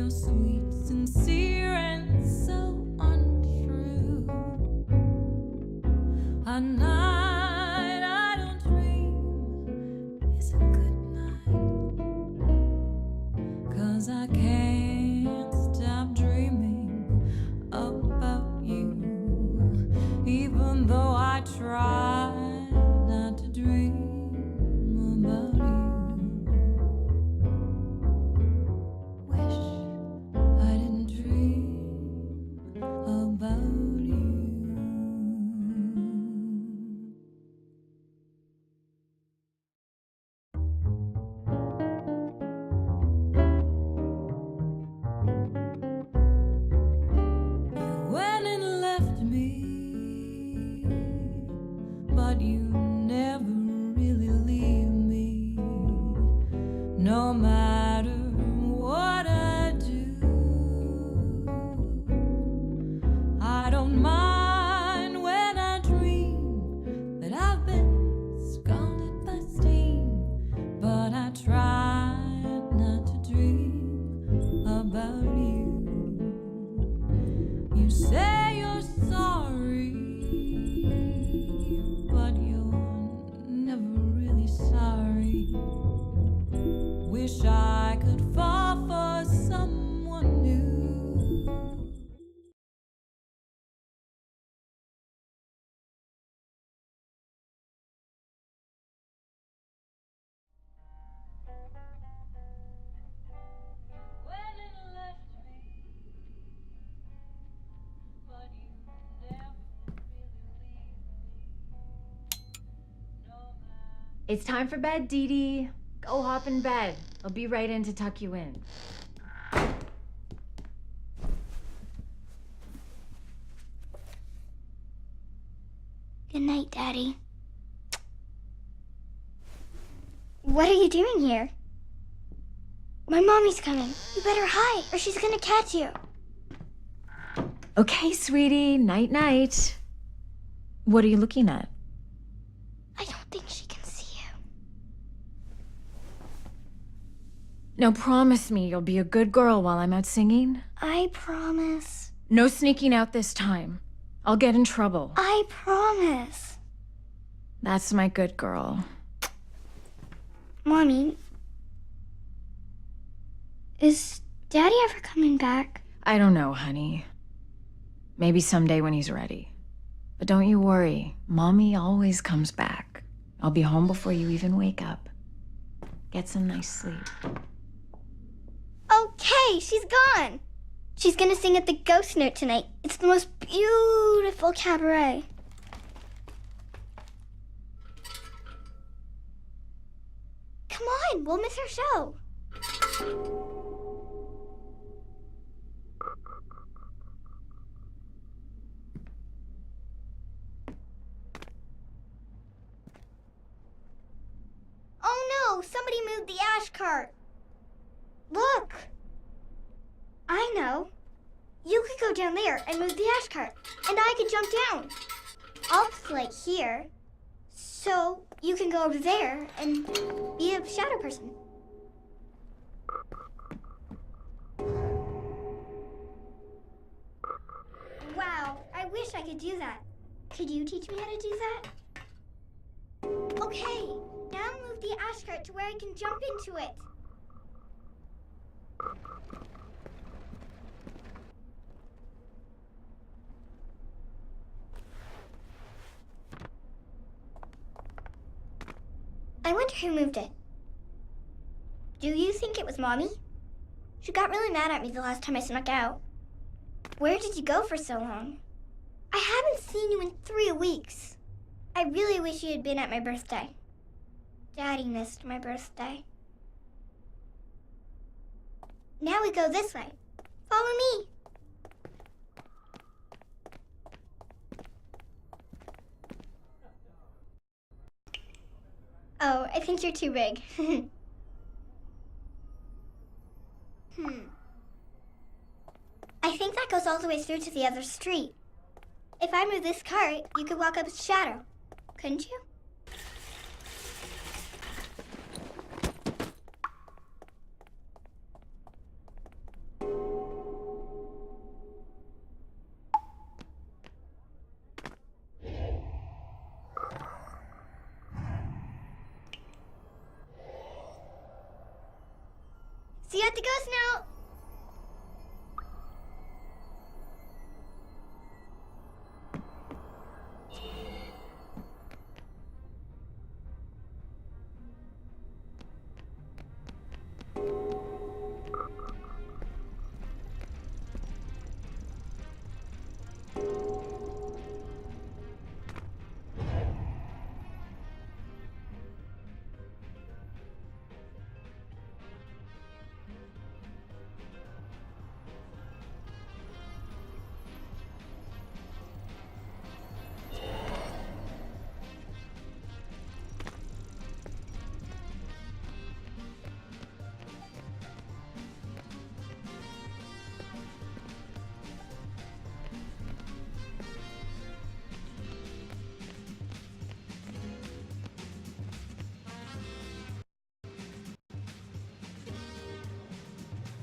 so sweet, sincere, and so untrue. A night I don't dream is a good night, 'cause I can't stop dreaming about you, even though I try not to dream about you. Wish I didn't dream about you. You went and left me, but you never really leave me. No matter what I do, I don't mind when I dream that I've been scalded by steam, but I try not to dream about you. You say you're sorry, but you're never really sorry. Wish I could fall for someone new. Went and left me, but you never really leave me. No matter. It's time for bed, Dee Dee. Go hop in bed. I'll be right in to tuck you in. Good night, Daddy. What are you doing here? My mommy's coming. You better hide, or she's gonna catch you. Okay, sweetie. Night-night. What are you looking at? I don't think she can see you. Now promise me you'll be a good girl while I'm out singing. I promise. No sneaking out this time. I'll get in trouble. I promise. That's my good girl. Mommy, is Daddy ever coming back? I don't know, honey. Maybe someday when he's ready. But don't you worry. Mommy always comes back. I'll be home before you even wake up. Get some nice sleep. Okay, she's gone. She's gonna sing at the Ghost Note tonight. It's the most beautiful cabaret. Come on, we'll miss her show. Oh no, somebody moved the ash cart. Look. I know. You could go down there and move the ash cart, and I could jump down. I'll play here, so you can go over there and be a shadow person. Wow, I wish I could do that. Could you teach me how to do that? Okay, now move the ash cart to where I can jump into it. I wonder who moved it. Do you think it was Mommy? She got really mad at me the last time I snuck out. Where did you go for so long? I haven't seen you in 3 weeks. I really wish you had been at my birthday. Daddy missed my birthday. Now we go this way. Follow me. Oh, I think you're too big. I think that goes all the way through to the other street. If I move this cart, you could walk up its shadow. Couldn't you?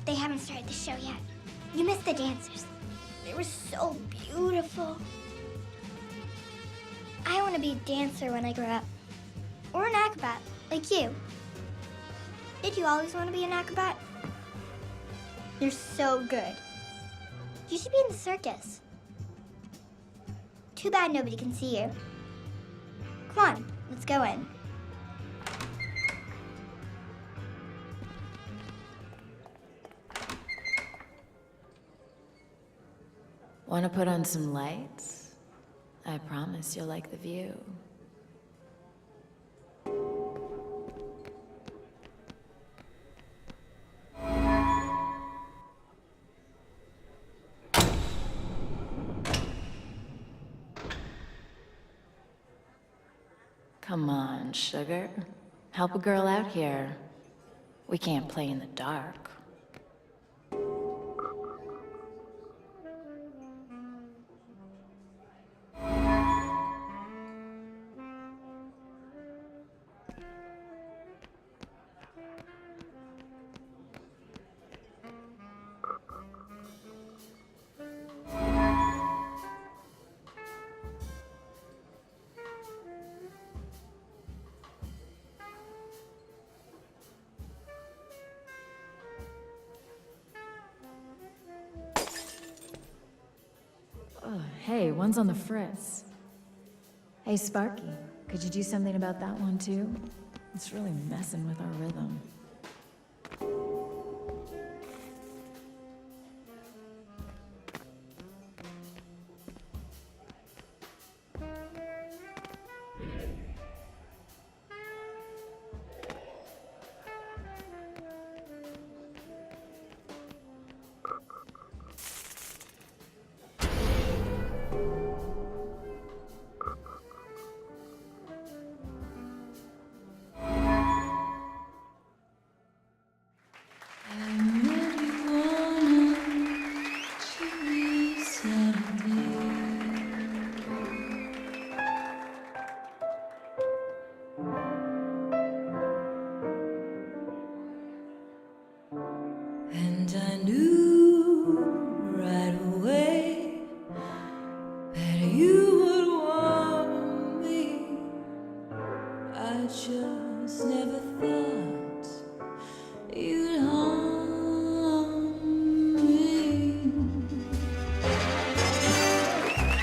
They haven't started the show yet. You missed the dancers. They were so beautiful. I want to be a dancer when I grow up. Or an acrobat, like you. Did you always want to be an acrobat? You're so good. You should be in the circus. Too bad nobody can see you. Come on, let's go in. Want to put on some lights? I promise you'll like the view. Come on, sugar. Help a girl out here. We can't play in the dark. Oh, hey, one's on the fritz. Hey, Sparky, could you do something about that one too? It's really messing with our rhythm. And I knew right away that you would want me. I just never thought you'd harm me.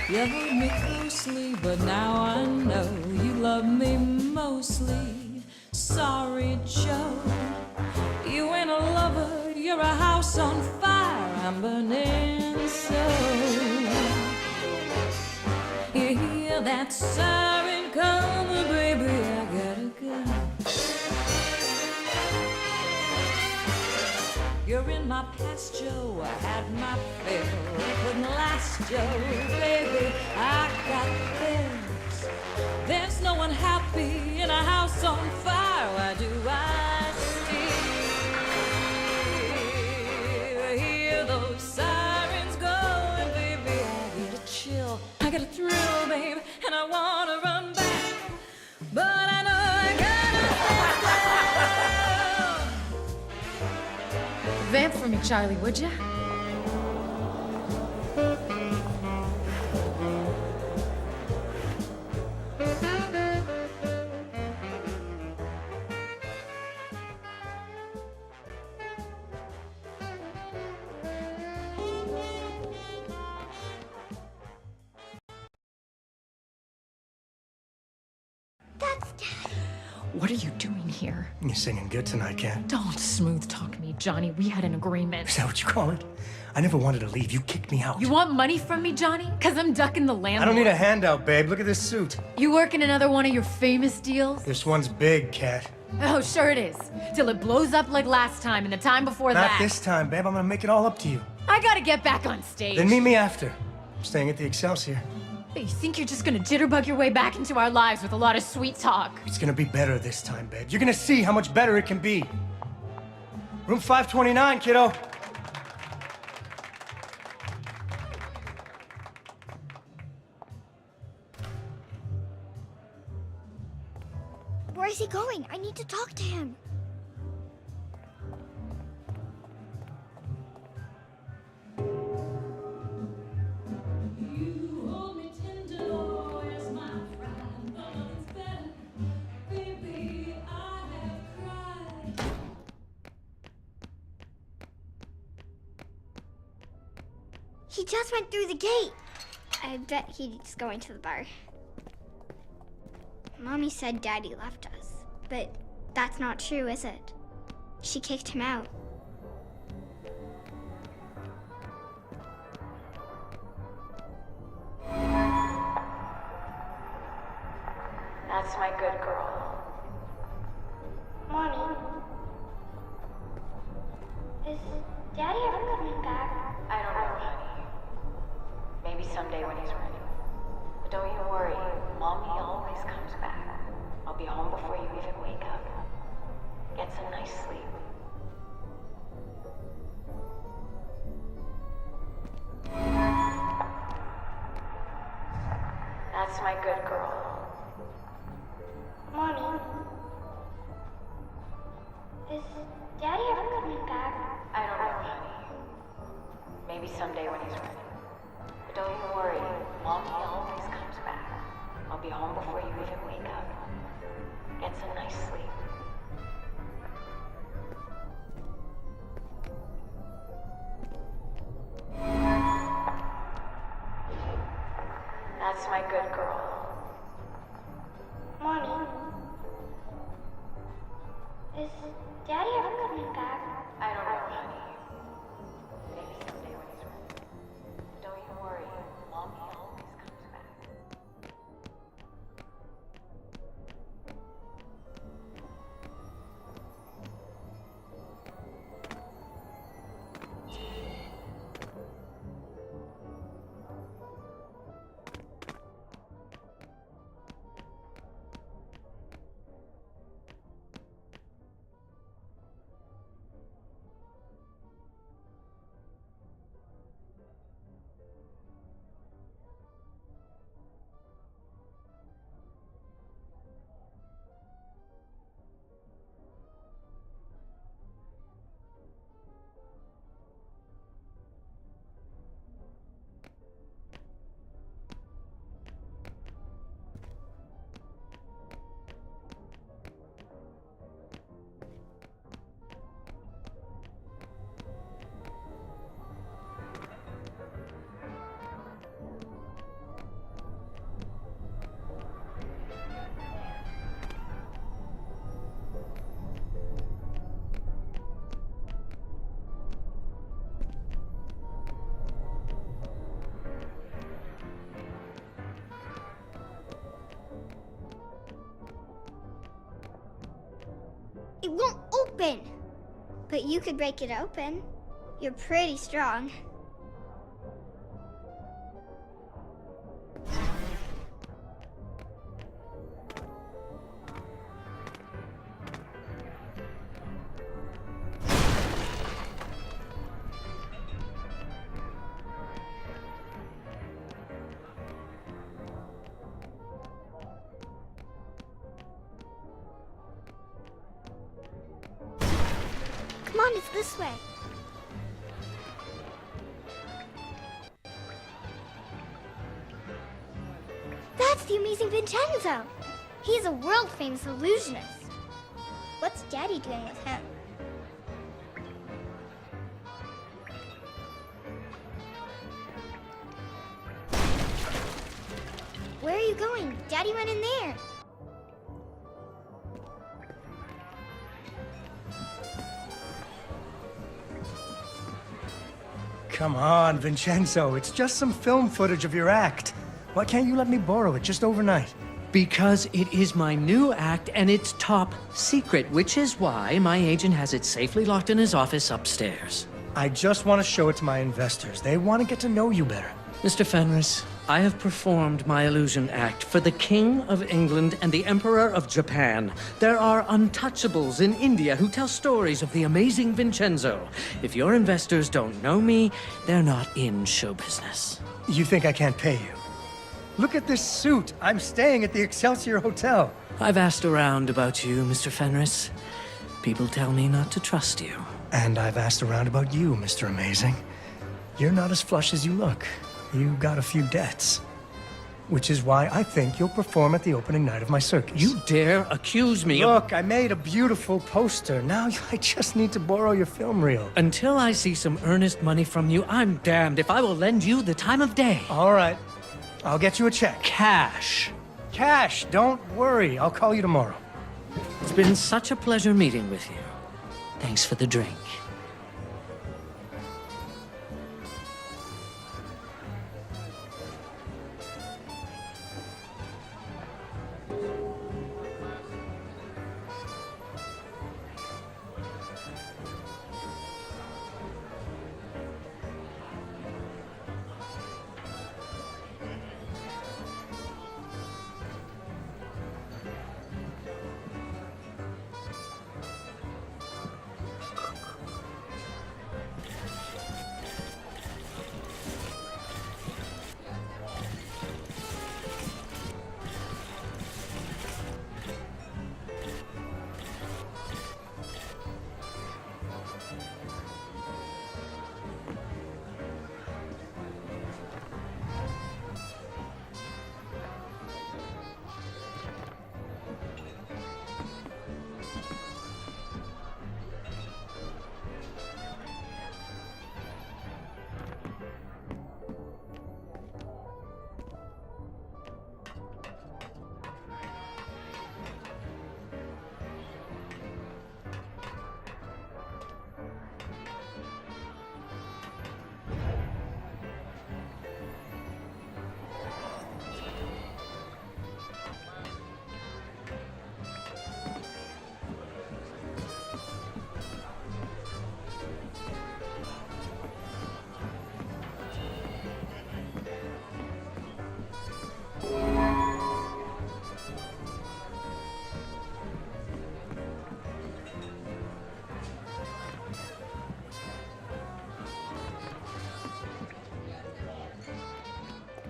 You hold me closely, but now I know you love me mostly. Sorry, Joe, you ain't a lover, you're a house on fire, I'm burning so. You hear that siren coming, baby, I gotta go. You're in my past, Joe, I had my fill, it couldn't last, Joe, baby, I got bills. There's no one happy in a house on fire, why do I still hear those sirens going, baby, I get a chill, I get a thrill, babe, and I wanna run back, but I know I gotta stay still. Vamp for me, Charlie, would ya? That's Dad. What are you doing here? You're singing good tonight, Kat. Don't smooth talk me, Johnny. We had an agreement. Is that what you call it? I never wanted to leave. You kicked me out. You want money from me, Johnny? Because I'm ducking the landlord. I don't need a handout, babe. Look at this suit. You work in another one of your famous deals? This one's big, Kat. Oh, sure it is. Till it blows up like last time and the time before Not that. this time, babe. I'm gonna make it all up to you. I gotta get back on stage. Then meet me after. I'm staying at the Excelsior. But you think you're just gonna jitterbug your way back into our lives with a lot of sweet talk? It's gonna be better this time, babe. You're gonna see how much better it can be. Room 529, kiddo. Where is he going? I need to talk to him. You hold me tender, as my friend, but it's better. Baby, I have cried. He just went through the gate. I bet he's going to the bar. Mommy said Daddy left us, but that's not true, is it? She kicked him out. That's my good girl. Mommy, is Daddy ever coming back? I don't know, honey. Maybe someday when he's ready. But don't you worry, Mommy always comes back. I'll be home before you even wake up. Get some nice sleep. That's my good girl. Mommy, is Daddy ever coming back? I don't know, honey. Maybe someday when he's ready. But don't you worry, Mommy always comes back. I'll be home before you even wake up. Get some nice sleep. That's my good girl. Mommy, is Daddy ever coming back? I don't know, honey. Maybe someday when he's ready. But don't you worry, Mommy always comes back. It won't open. But you could break it open. You're pretty strong. Come on, it's this way. That's the amazing Vincenzo. He's a world-famous illusionist. What's Daddy doing with him? Where are you going? Daddy went in there. Come on, Vincenzo. It's just some film footage of your act. Why can't you let me borrow it just overnight? Because it is my new act and it's top secret, which is why my agent has it safely locked in his office upstairs. I just want to show it to my investors. They want to get to know you better. Mr. Fenris, I have performed my illusion act for the King of England and the Emperor of Japan. There are untouchables in India who tell stories of the amazing Vincenzo. If your investors don't know me, they're not in show business. You think I can't pay you? Look at this suit. I'm staying at the Excelsior Hotel. I've asked around about you, Mr. Fenris. People tell me not to trust you. And I've asked around about you, Mr. Amazing. You're not as flush as you look. You got a few debts. Which is why I think you'll perform at the opening night of my circus. You dare accuse me of... Look, I made a beautiful poster. Now I just need to borrow your film reel. Until I see some earnest money from you, I'm damned if I will lend you the time of day. All right. I'll get you a check. Cash. Cash, don't worry. I'll call you tomorrow. It's been such a pleasure meeting with you. Thanks for the drink.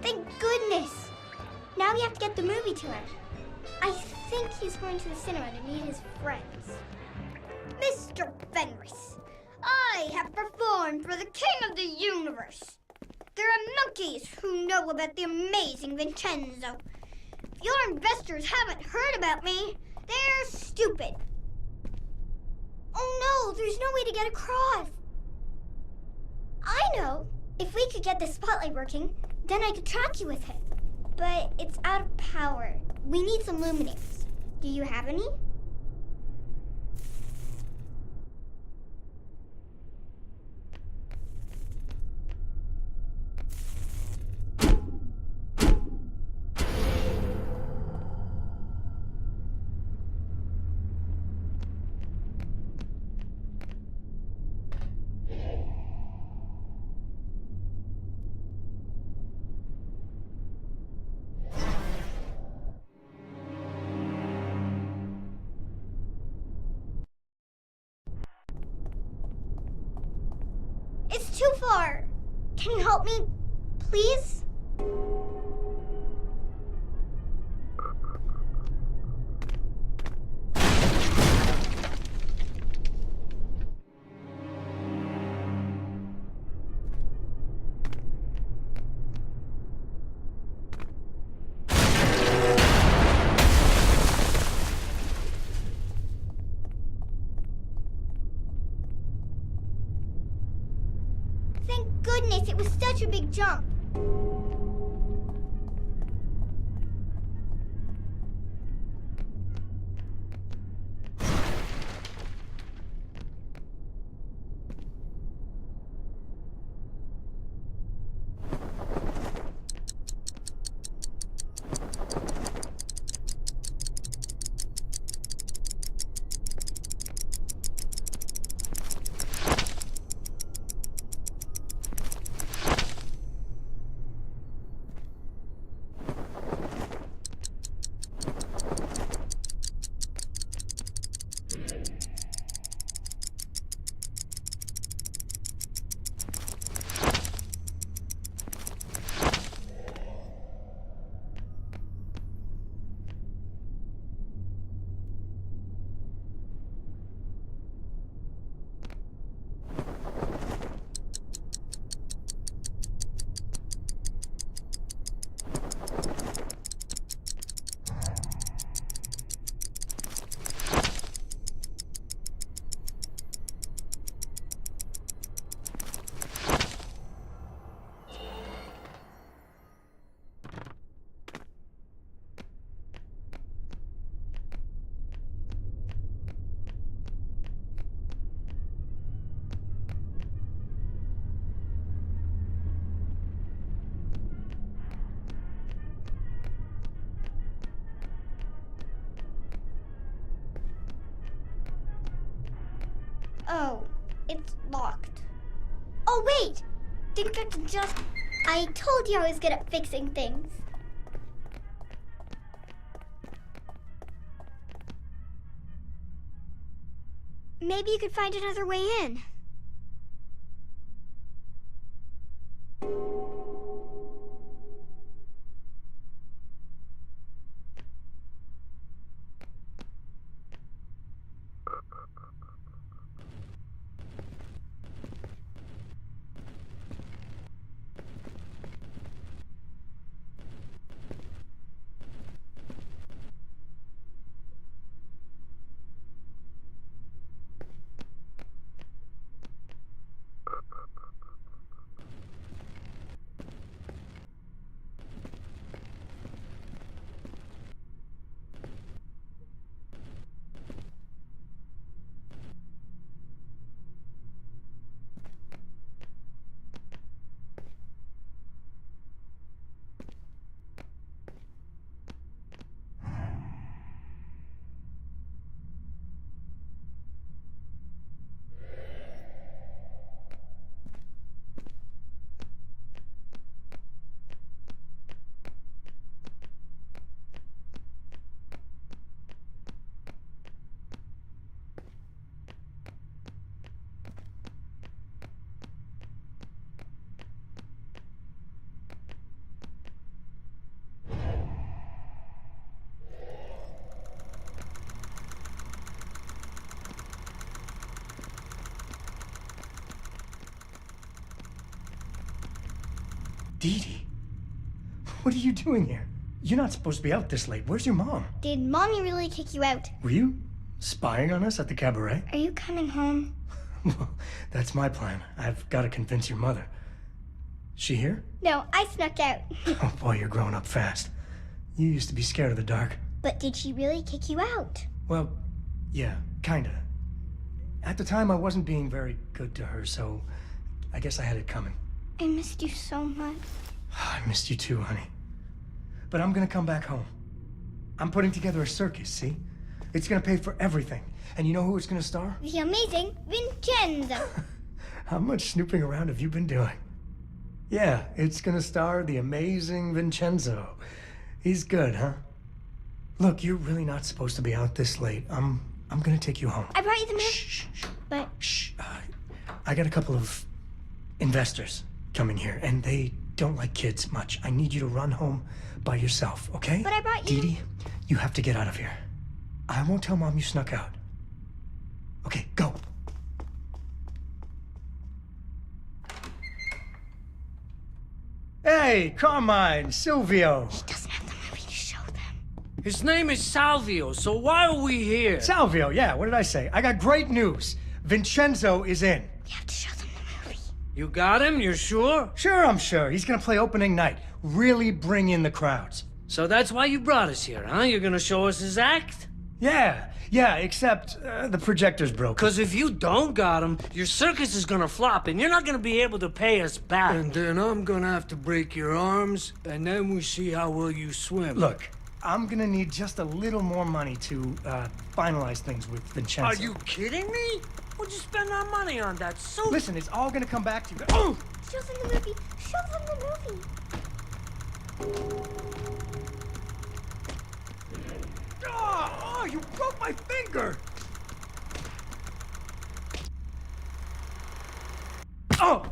Thank goodness! Now we have to get the movie to him. I think he's going to the cinema to meet his friends. Mr. Fenris, I have performed for the King of the Universe. There are monkeys who know about the amazing Vincenzo. If your investors haven't heard about me, they're stupid. Oh no, there's no way to get across. I know. If we could get the spotlight working, then I could track you with it. But it's out of power. We need some luminaires. Do you have any? It's too far. Can you help me, please? Thank goodness, it was such a big jump. Oh, it's locked. Oh, wait! Think I can just... I told you I was good at fixing things. Maybe you could find another way in. Dee Dee, what are you doing here? You're not supposed to be out this late. Where's your mom? Did Mommy really kick you out? Were you spying on us at the cabaret? Are you coming home? Well, that's my plan. I've got to convince your mother. She here? No, I snuck out. Oh boy, you're growing up fast. You used to be scared of the dark. But did she really kick you out? Well, yeah, kinda. At the time, I wasn't being very good to her, so I guess I had it coming. I missed you so much. I missed you too, honey. But I'm gonna come back home. I'm putting together a circus, see? It's gonna pay for everything. And you know who it's gonna star? The amazing Vincenzo. How much snooping around have you been doing? Yeah, it's gonna star the amazing Vincenzo. He's good, huh? Look, you're really not supposed to be out this late. I'm gonna take you home. I brought you the milk. Shh, shh, But shh. I got a couple of investors coming here, and they don't like kids much. I need you to run home by yourself, okay? But I brought you... Dee Dee, you have to get out of here. I won't tell Mom you snuck out. Okay, go. Hey, Carmine, Silvio. doesn't have the movie to show them. His name is Salvio, so why are we here? Salvio, yeah, what did I say? I got great news. Vincenzo is in. You have to show them the movie. You got him? You're sure? Sure, I'm sure. He's gonna play opening night. Really bring in the crowds. So that's why you brought us here, huh? You're gonna show us his act? Yeah, except the projector's broken. Because if you don't got him, your circus is gonna flop and you're not gonna be able to pay us back. And then I'm gonna have to break your arms, and then we see how well you swim. Look, I'm gonna need just a little more money to finalize things with Vincenzo. Are you kidding me? What'd you spend our money on? That suit? Listen, it's all gonna come back to you. Oh! Show them the movie. Show them the movie. Oh, you broke my finger! Oh!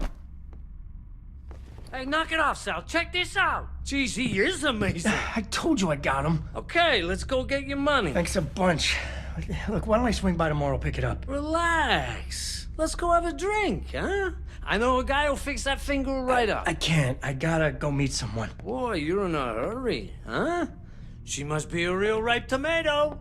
Hey, knock it off, Sal. Check this out. Jeez, he is amazing. I told you I got him. Okay, let's go get your money. Thanks a bunch. Look, why don't I swing by tomorrow, pick it up? Relax. Let's go have a drink, huh? I know a guy who'll fix that finger right up. I can't. I gotta go meet someone. Boy, you're in a hurry, huh? She must be a real ripe tomato.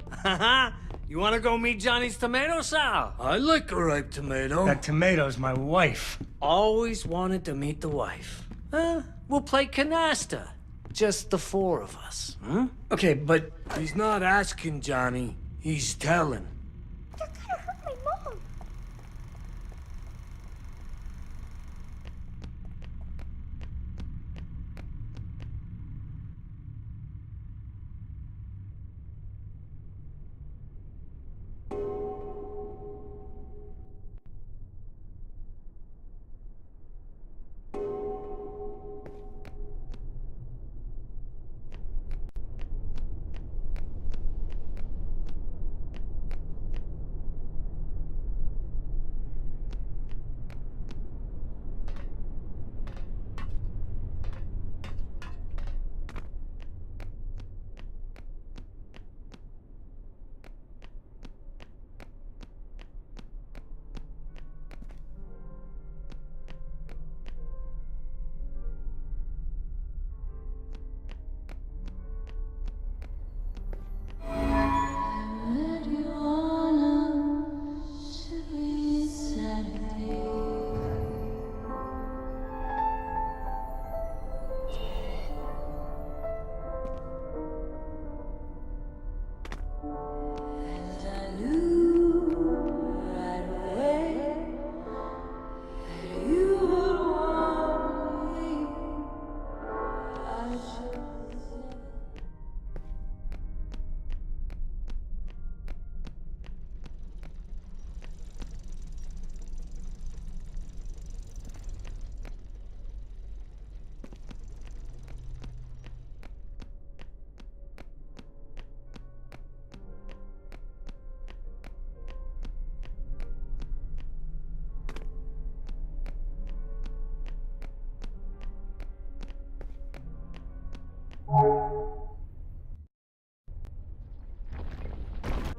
You want to go meet Johnny's tomato, Sal? I like a ripe tomato. That tomato's my wife. Always wanted to meet the wife. We'll play canasta. Just the four of us, huh? Okay, but... He's not asking, Johnny. He's telling. You're gonna hurt my mom.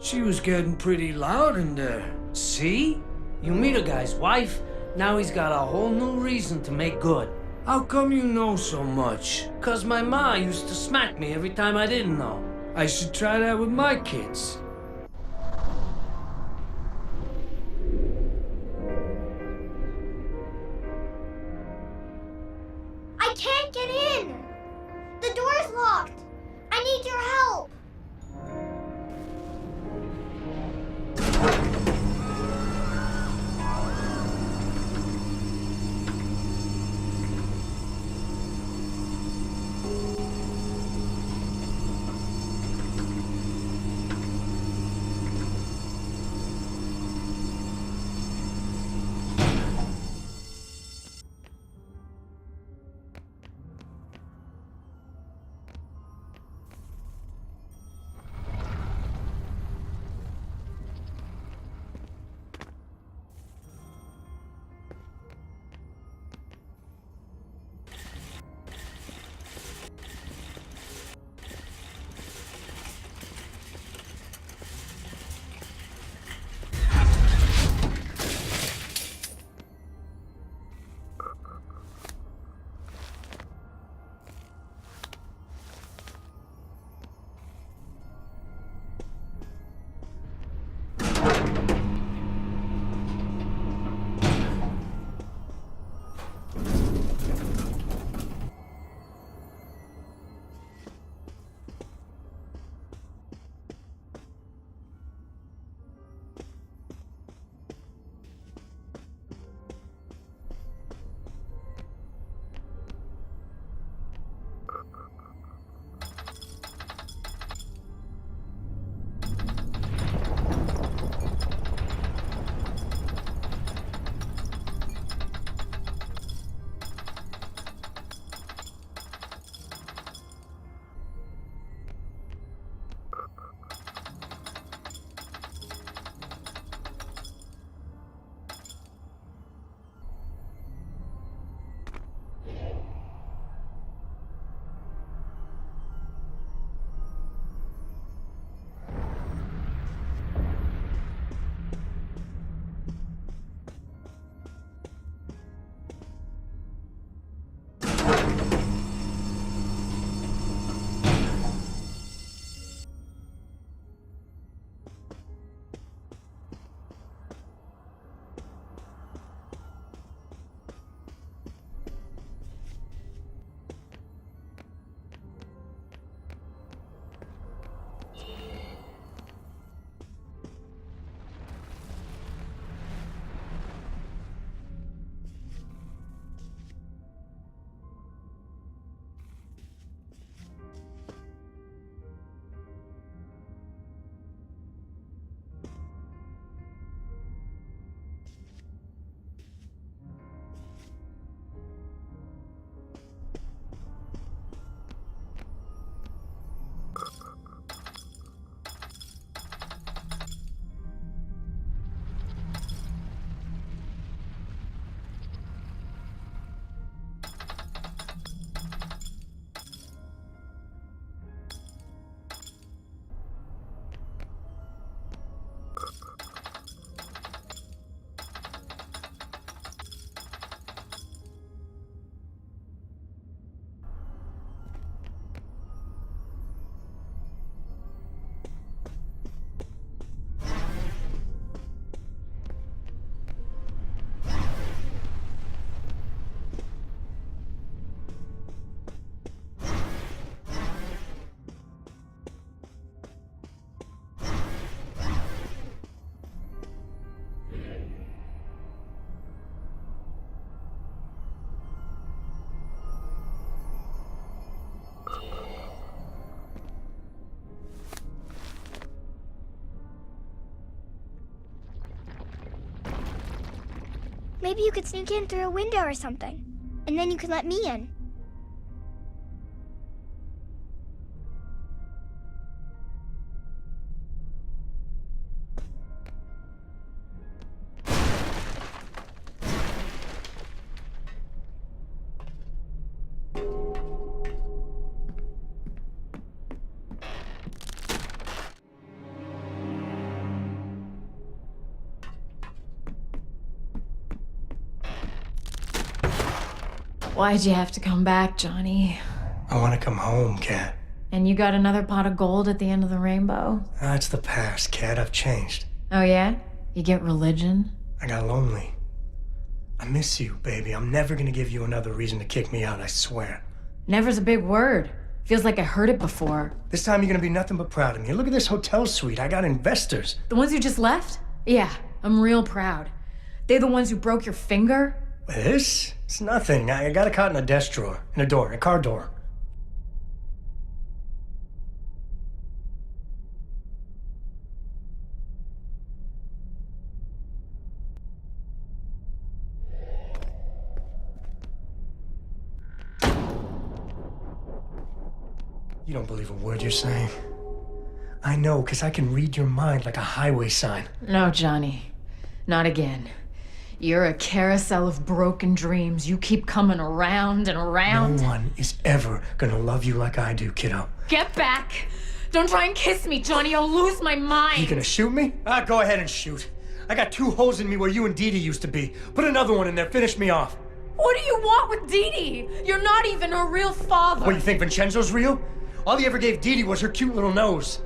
She was getting pretty loud in there. See? You meet a guy's wife, now he's got a whole new reason to make good. How come you know so much? 'Cause my ma used to smack me every time I didn't know. I should try that with my kids. I can't get in! The door's locked! I need your help! Maybe you could sneak in through a window or something. And then you could let me in. Why'd you have to come back, Johnny? I want to come home, Kat. And you got another pot of gold at the end of the rainbow? That's the past, Kat. I've changed. Oh, yeah? You get religion? I got lonely. I miss you, baby. I'm never gonna give you another reason to kick me out, I swear. Never's a big word. Feels like I heard it before. This time you're gonna be nothing but proud of me. Look at this hotel suite. I got investors. The ones who just left? Yeah, I'm real proud. They're the ones who broke your finger? This? It's nothing. I got it caught in a desk drawer, in a door, a car door. You don't believe a word you're saying. I know, because I can read your mind like a highway sign. No, Johnny. Not again. You're a carousel of broken dreams. You keep coming around and around. No one is ever gonna love you like I do, kiddo. Get back! Don't try and kiss me, Johnny. I'll lose my mind. You gonna shoot me? Go ahead and shoot. I got 2 holes in me where you and Dee Dee used to be. Put another one in there. Finish me off. What do you want with Dee Dee? You're not even her real father. What, you think Vincenzo's real? All he ever gave Dee Dee was her cute little nose.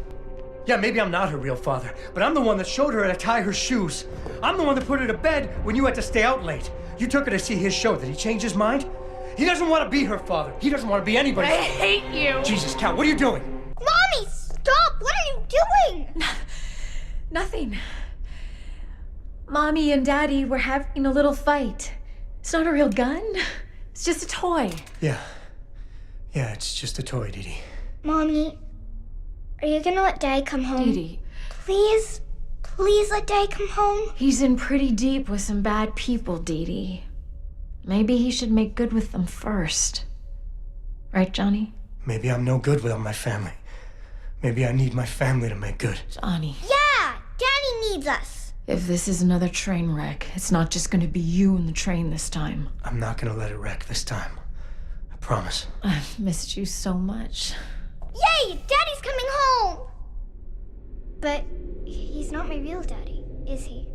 Yeah, maybe I'm not her real father, but I'm the one that showed her how to tie her shoes. I'm the one that put her to bed when you had to stay out late. You took her to see his show. Did he change his mind? He doesn't want to be her father. He doesn't want to be anybody's. I hate you. Jesus, Cal, what are you doing? Mommy, stop! What are you doing? Nothing. Mommy and Daddy were having a little fight. It's not a real gun. It's just a toy. Yeah, it's just a toy, Dee Dee. Mommy, are you gonna let Dad come home? Dee Dee, Please let Dad come home. he's in pretty deep with some bad people, Dee Dee. Maybe he should make good with them first. Right, Johnny? Maybe I'm no good without my family. Maybe I need my family to make good. Johnny. Yeah, Daddy needs us. If this is another train wreck, it's not just gonna be you and the train this time. I'm not gonna let it wreck this time. I promise. I've missed you so much. Yay, Daddy's coming home. But he's not my real daddy, is he?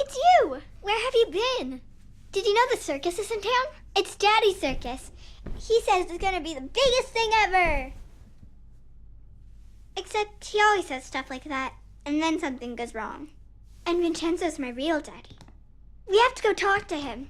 It's you! Where have you been? Did you know the circus is in town? It's Daddy's circus. He says it's gonna be the biggest thing ever. Except he always says stuff like that, and then something goes wrong. And Vincenzo's my real daddy. We have to go talk to him.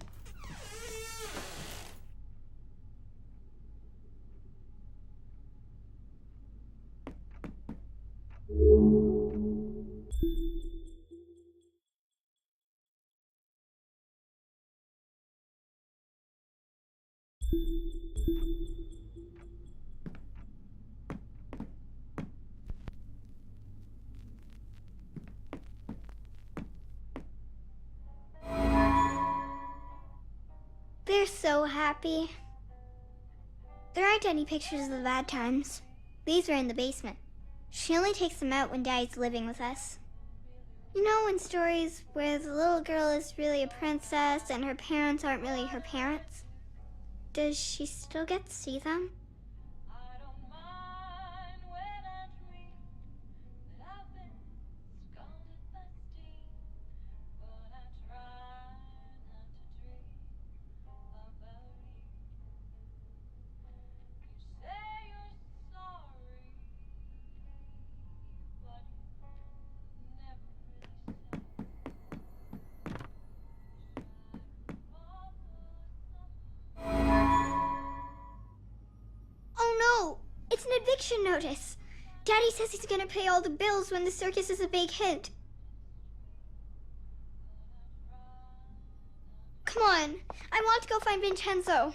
They're so happy. There aren't any pictures of the bad times. These were in the basement. She only takes them out when Daddy's living with us. You know, in stories where the little girl is really a princess and her parents aren't really her parents? Does she still get to see them? It's an eviction notice. Daddy says he's gonna pay all the bills when the circus is a big hit. Come on, I want to go find Vincenzo.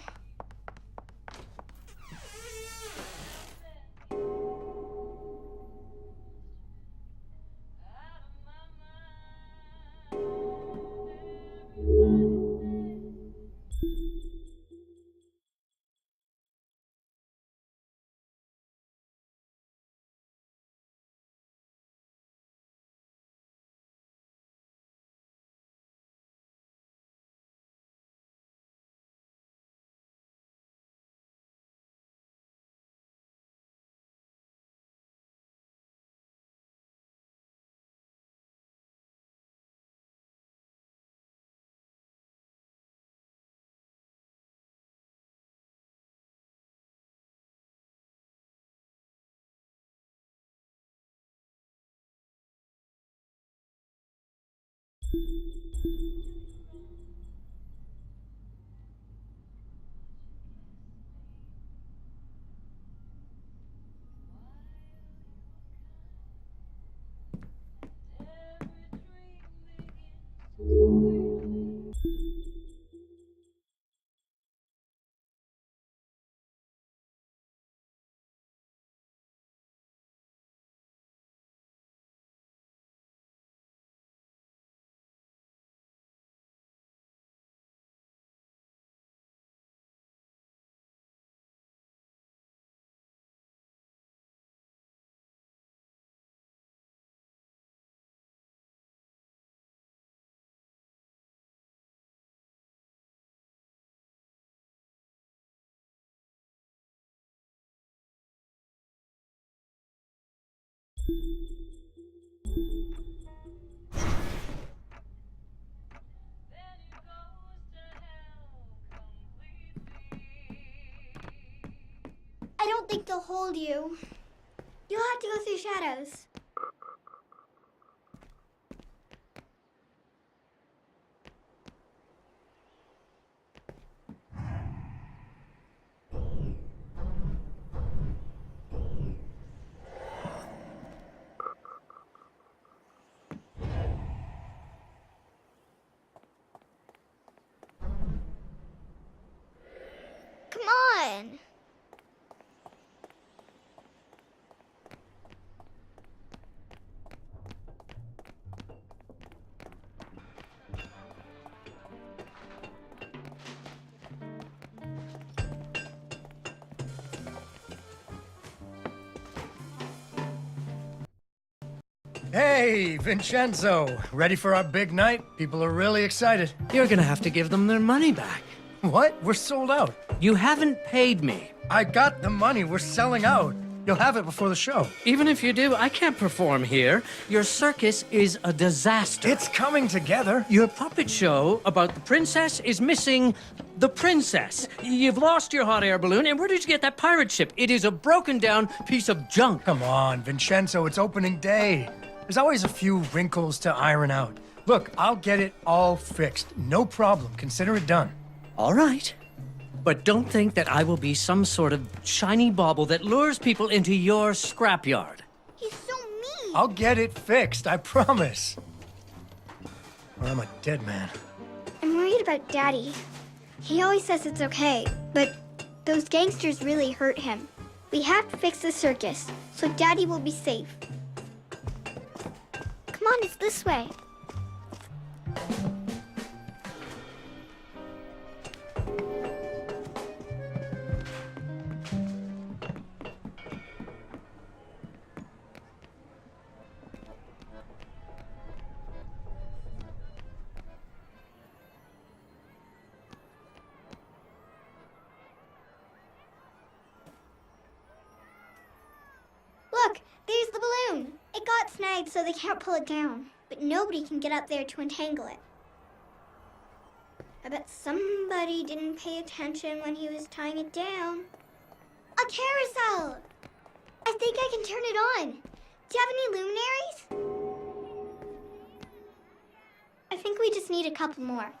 I don't think they'll hold you. You'll have to go through shadows. Come on. Hey, Vincenzo. Ready for our big night? People are really excited. You're gonna have to give them their money back. What? We're sold out. You haven't paid me. I got the money. We're selling out. You'll have it before the show. Even if you do, I can't perform here. Your circus is a disaster. It's coming together. Your puppet show about the princess is missing the princess. You've lost your hot air balloon, and where did you get that pirate ship? It is a broken down piece of junk. Come on, Vincenzo. It's opening day. There's always a few wrinkles to iron out. Look, I'll get it all fixed. No problem. Consider it done. All right. But don't think that I will be some sort of shiny bauble that lures people into your scrapyard. He's so mean. I'll get it fixed, I promise. Or I'm a dead man. I'm worried about Daddy. He always says it's okay, but those gangsters really hurt him. We have to fix the circus, so Daddy will be safe. Come on, it's this way. Look, there's the balloon. It got snagged so they can't pull it down, but nobody can get up there to untangle it. I bet somebody didn't pay attention when he was tying it down. A carousel! I think I can turn it on. Do you have any luminaries? I think we just need a couple more.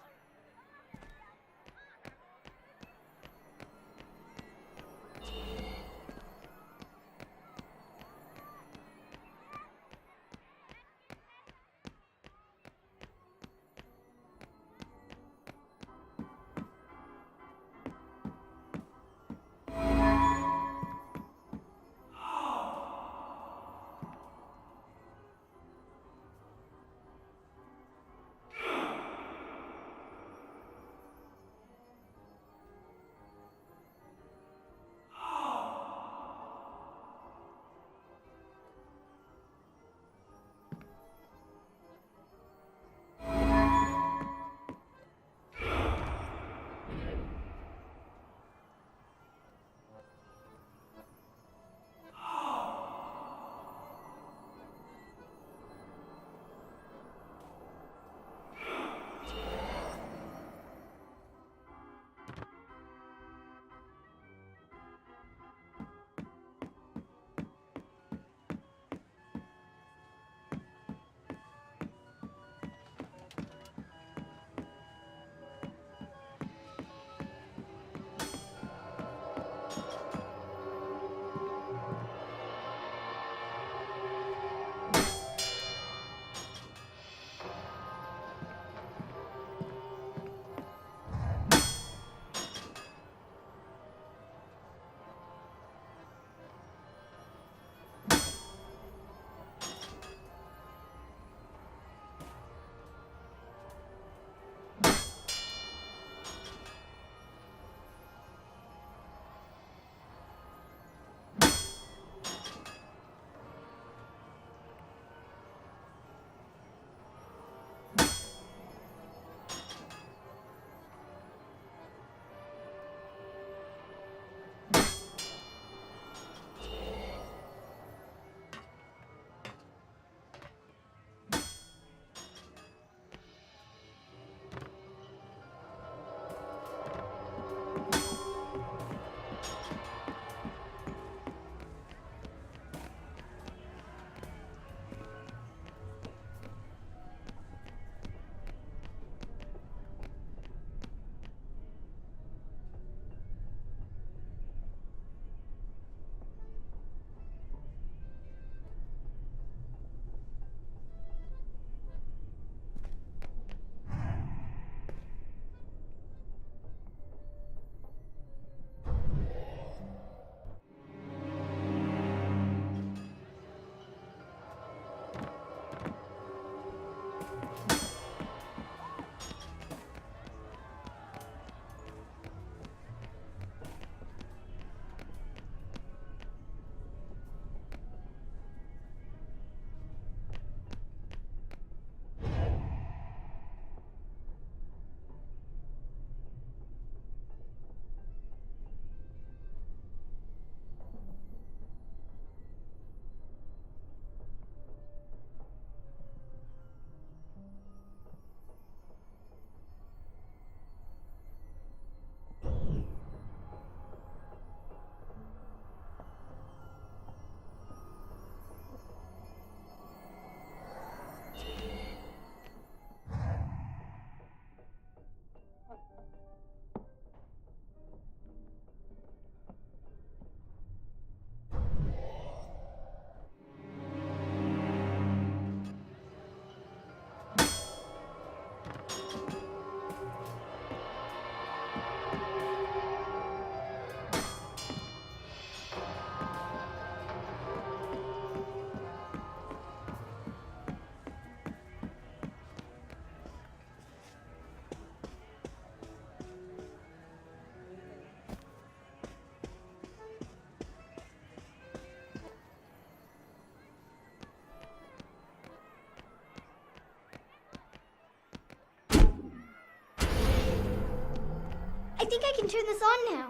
think I can turn this on now.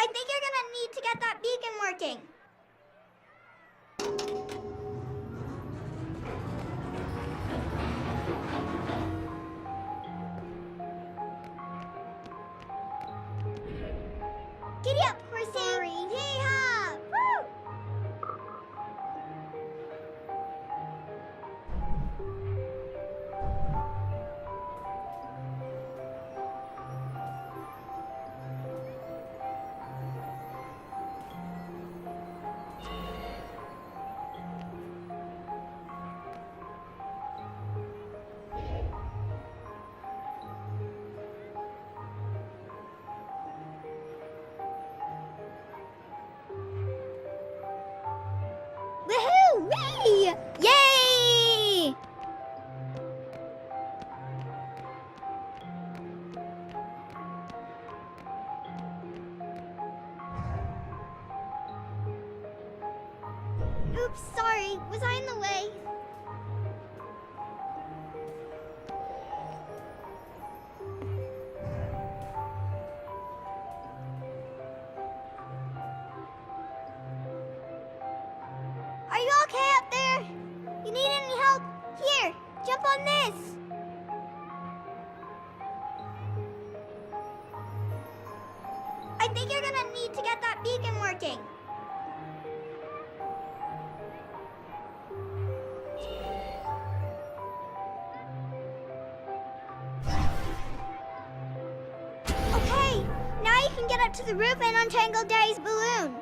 I think you're gonna need to get that beacon working. Giddy up, horsey! Yee-haw! Woo! Woohoo! Whee! Yay! Oops, sorry. Was I in the way? Are you okay up there? You need any help? Here, jump on this. I think you're gonna need to get that beacon working. Okay, now you can get up to the roof and untangle Daddy's balloon.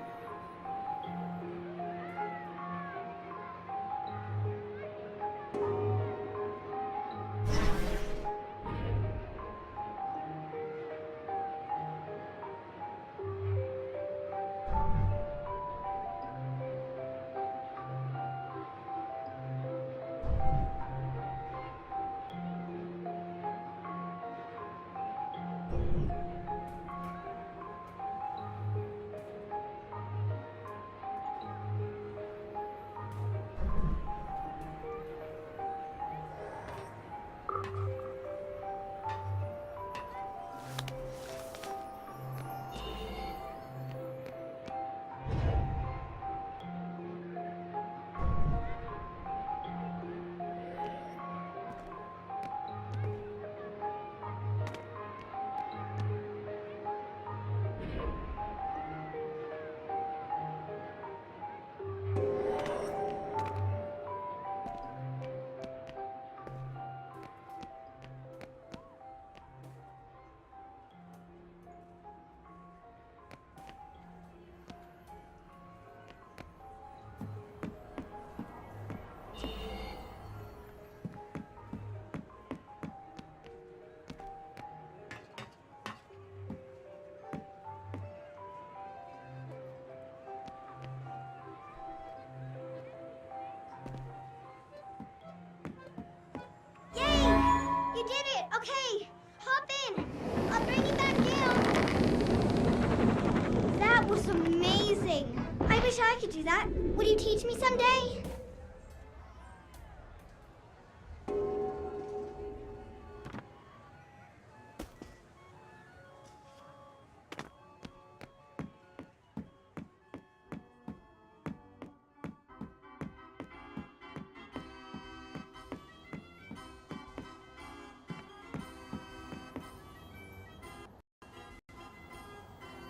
You did it! Okay, hop in. I'll bring you back down. That was amazing. I wish I could do that. Would you teach me someday?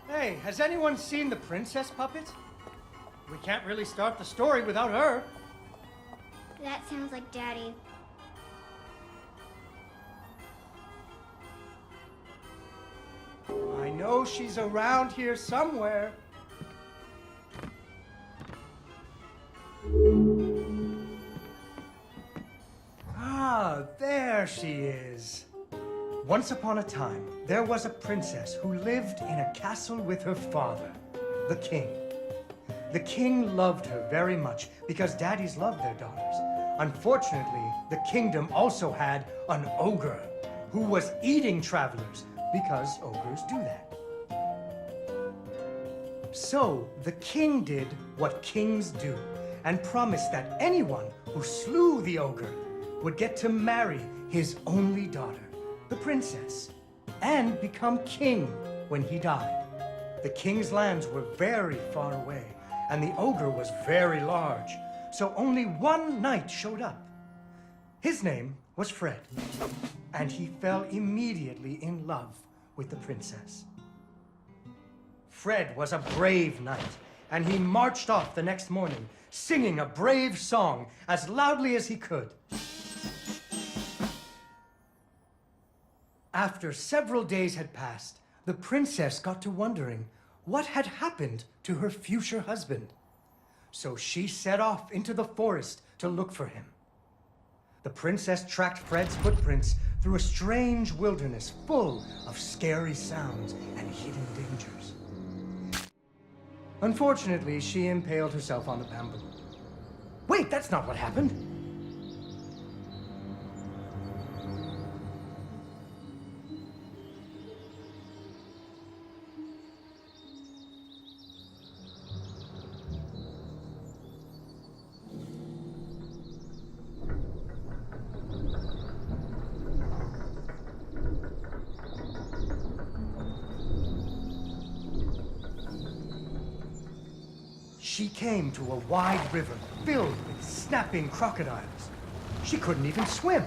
Hey, has anyone seen the princess puppet? We can't really start the story without her. That sounds like Daddy. I know she's around here somewhere. Ah, there she is. Once upon a time, there was a princess who lived in a castle with her father, the king. The king loved her very much because daddies loved their daughters. Unfortunately, the kingdom also had an ogre who was eating travelers because ogres do that. So the king did what kings do and promised that anyone who slew the ogre would get to marry his only daughter, the princess. and become king when he died. The king's lands were very far away, and the ogre was very large, so only one knight showed up. His name was Fred, and he fell immediately in love with the princess. Fred was a brave knight, and he marched off the next morning, singing a brave song as loudly as he could. After several days had passed, the princess got to wondering what had happened to her future husband. So she set off into the forest to look for him. The princess tracked Fred's footprints through a strange wilderness full of scary sounds and hidden dangers. Unfortunately, she impaled herself on the bamboo. Wait, that's not what happened. She came to a wide river filled with snapping crocodiles. She couldn't even swim.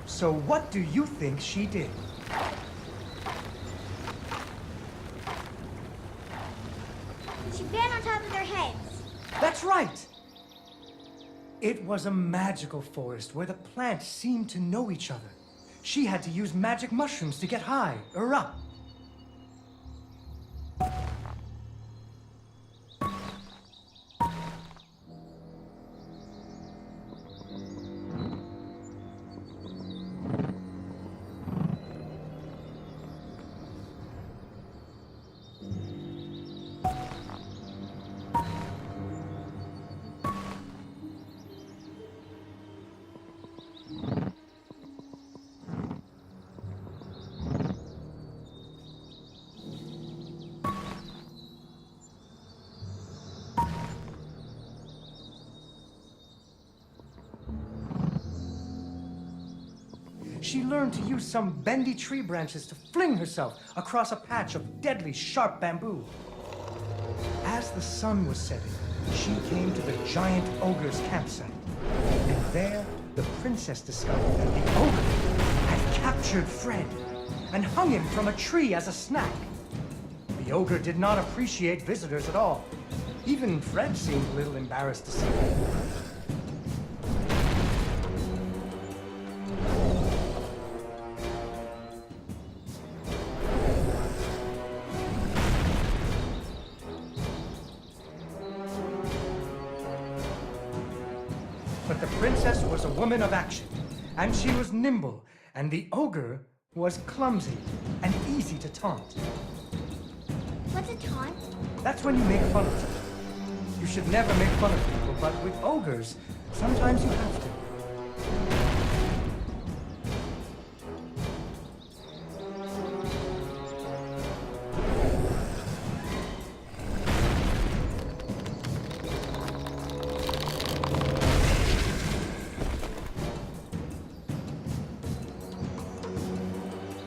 So what do you think she did? She ran on top of their heads. That's right! It was a magical forest where the plants seemed to know each other. She had to use magic mushrooms to get high or up. She learned to use some bendy tree branches to fling herself across a patch of deadly sharp bamboo. As the sun was setting, she came to the giant ogre's campsite. And there, the princess discovered that the ogre had captured Fred and hung him from a tree as a snack. The ogre did not appreciate visitors at all. Even Fred seemed a little embarrassed to see them. But the princess was a woman of action, and she was nimble, and the ogre was clumsy and easy to taunt. What's a taunt? That's when you make fun of them. You should never make fun of people, but with ogres, sometimes you have to.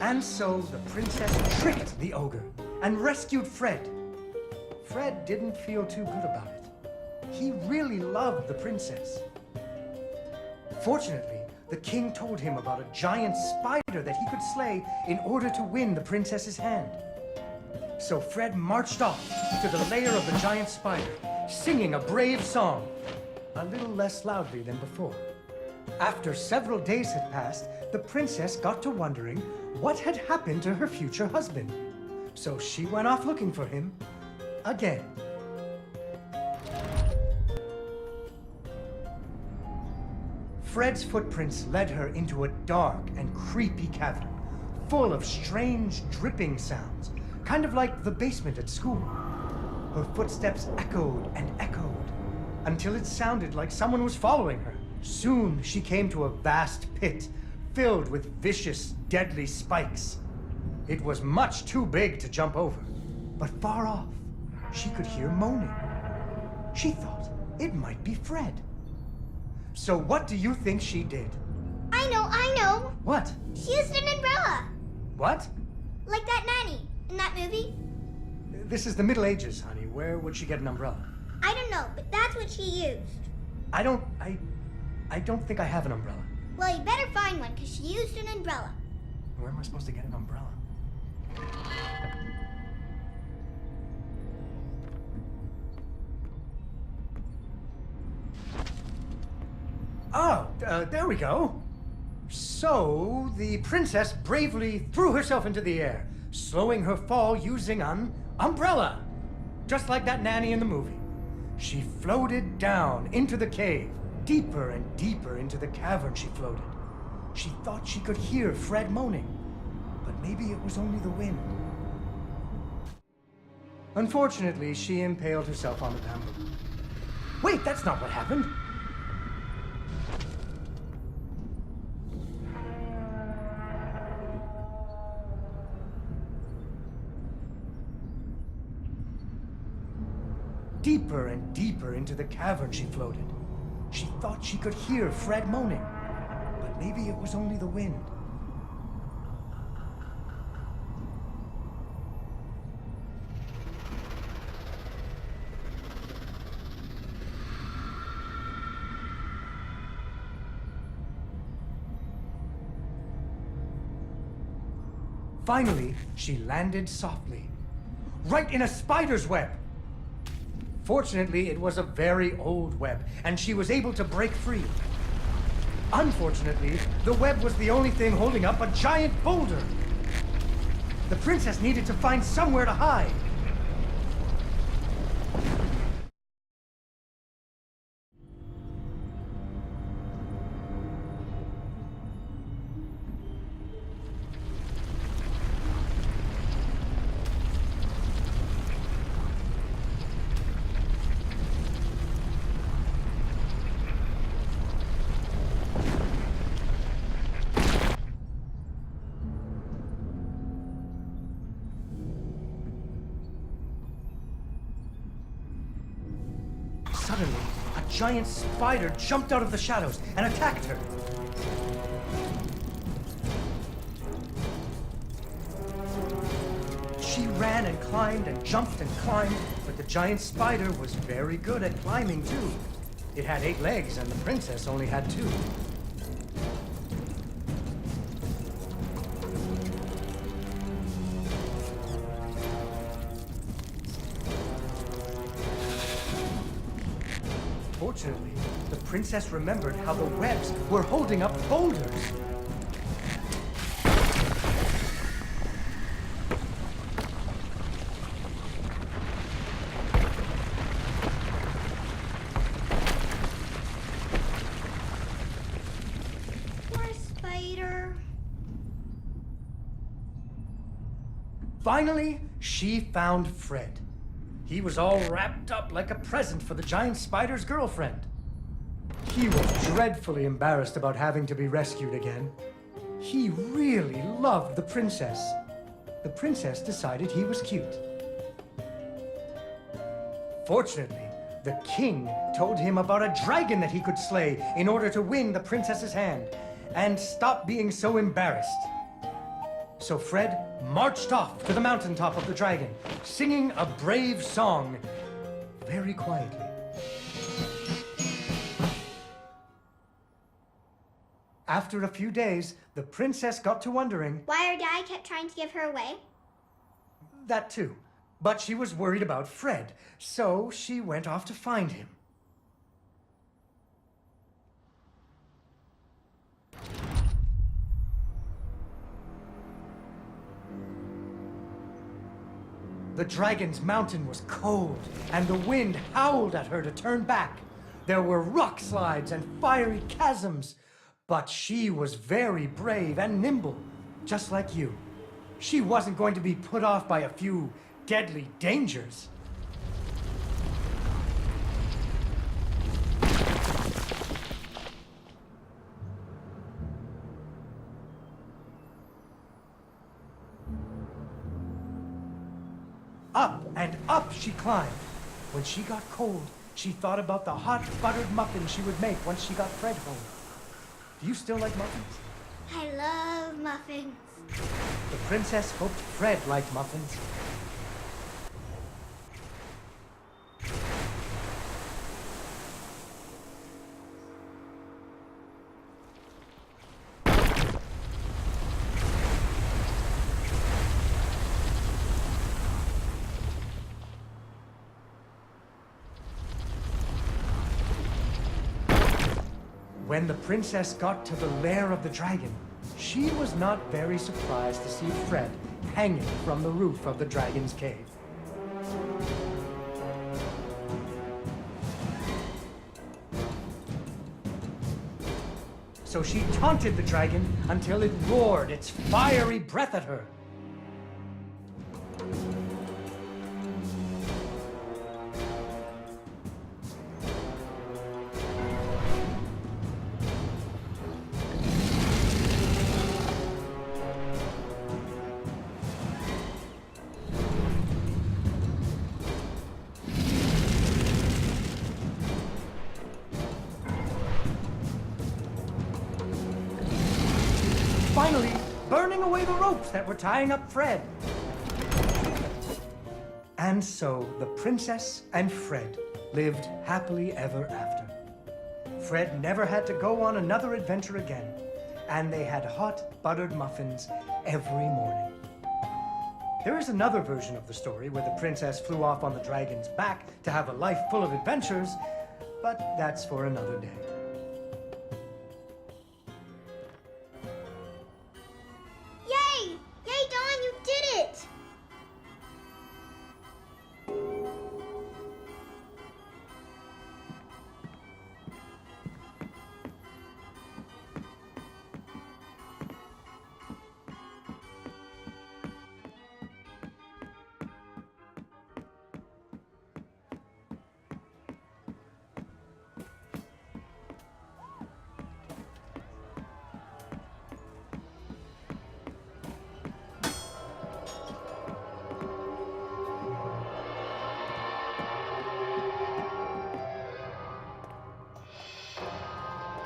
And so the princess tricked the ogre and rescued Fred. Fred didn't feel too good about it. He really loved the princess. Fortunately, the king told him about a giant spider that he could slay in order to win the princess's hand. So Fred marched off to the lair of the giant spider, singing a brave song, a little less loudly than before. After several days had passed, the princess got to wondering what had happened to her future husband. So she went off looking for him again. Fred's footprints led her into a dark and creepy cavern, full of strange dripping sounds, kind of like the basement at school. Her footsteps echoed and echoed, until it sounded like someone was following her. Soon she came to a vast pit, filled with vicious, deadly spikes. It was much too big to jump over, but far off, she could hear moaning. She thought it might be Fred. So what do you think she did? I know. What? She used an umbrella. What? Like that nanny in that movie. This is the Middle Ages, honey. Where would she get an umbrella? I don't know, but that's what she used. I don't think I have an umbrella. Well, you better find one, because she used an umbrella. Where am I supposed to get an umbrella? Oh, there we go. So, the princess bravely threw herself into the air, slowing her fall using an umbrella. Just like that nanny in the movie. She floated down into the cave. Deeper and deeper into the cavern she floated. She thought she could hear Fred moaning, but maybe it was only the wind. Unfortunately, she impaled herself on the bamboo. Wait, that's not what happened. Deeper and deeper into the cavern she floated. She thought she could hear Fred moaning, but maybe it was only the wind. Finally, she landed softly, right in a spider's web. Fortunately, it was a very old web, and she was able to break free. Unfortunately, the web was the only thing holding up a giant boulder. The princess needed to find somewhere to hide. Suddenly, a giant spider jumped out of the shadows and attacked her. She ran and climbed and jumped and climbed, but the giant spider was very good at climbing too. It had 8 legs and the princess only had 2. Fortunately, the princess remembered how the webs were holding up boulders. Poor spider. Finally, she found Fred. He was all wrapped up like a present for the giant spider's girlfriend. He was dreadfully embarrassed about having to be rescued again. He really loved the princess. The princess decided he was cute. Fortunately, the king told him about a dragon that he could slay in order to win the princess's hand and stop being so embarrassed. So Fred marched off to the mountaintop of the dragon, singing a brave song very quietly. After a few days, the princess got to wondering... Why her dad kept trying to give her away? That too. But she was worried about Fred, so she went off to find him. The dragon's mountain was cold, and the wind howled at her to turn back. There were rock slides and fiery chasms, but she was very brave and nimble, just like you. She wasn't going to be put off by a few deadly dangers. Up and up she climbed. When she got cold, she thought about the hot buttered muffins she would make once she got Fred home. Do you still like muffins? I love muffins. The princess hoped Fred liked muffins. When the princess got to the lair of the dragon, she was not very surprised to see Fred hanging from the roof of the dragon's cave. So she taunted the dragon until it roared its fiery breath at her. Finally, burning away the ropes that were tying up Fred. And so the princess and Fred lived happily ever after. Fred never had to go on another adventure again, and they had hot buttered muffins every morning. There is another version of the story where the princess flew off on the dragon's back to have a life full of adventures, but that's for another day. Yay! Yay, Dawn, you did it!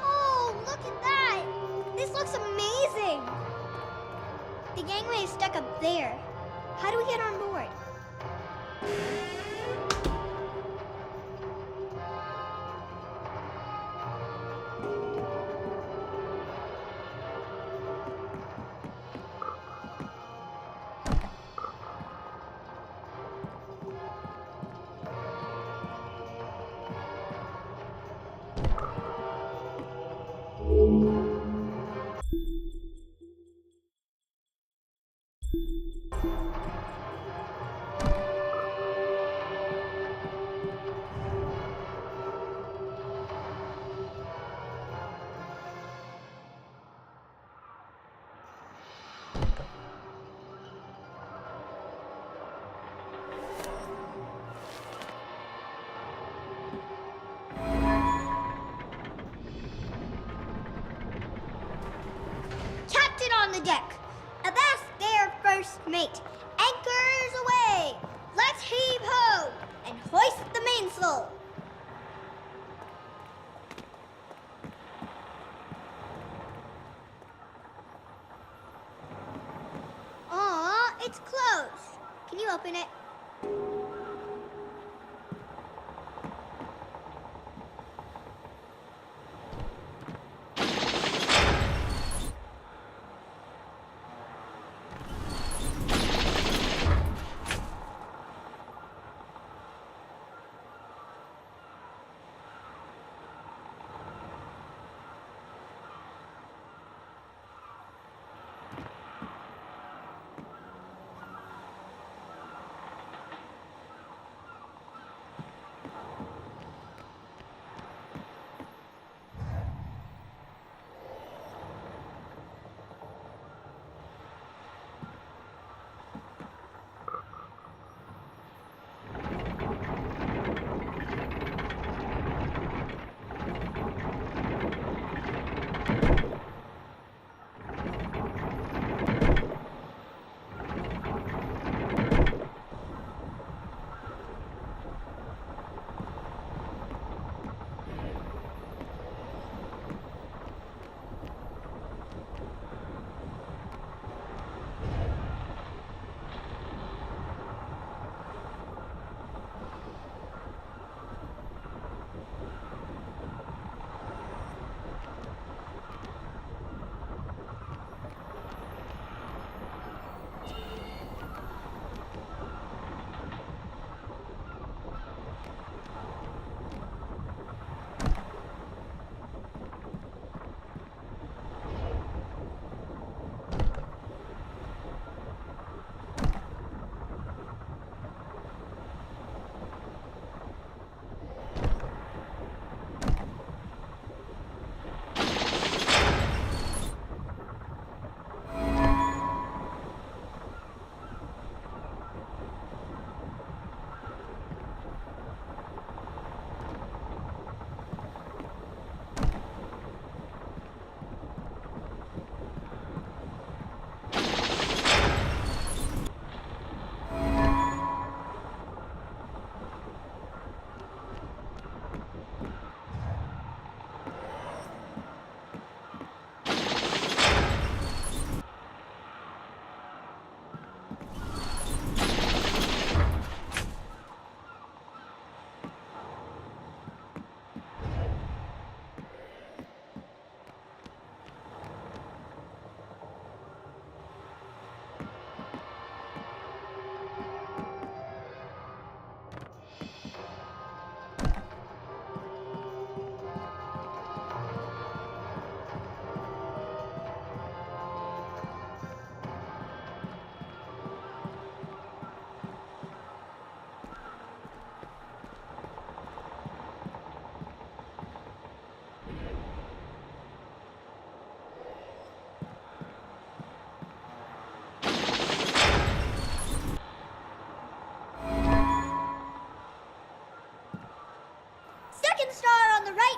Oh, look at that! This looks amazing! The gangway is stuck up there. How do we get on board?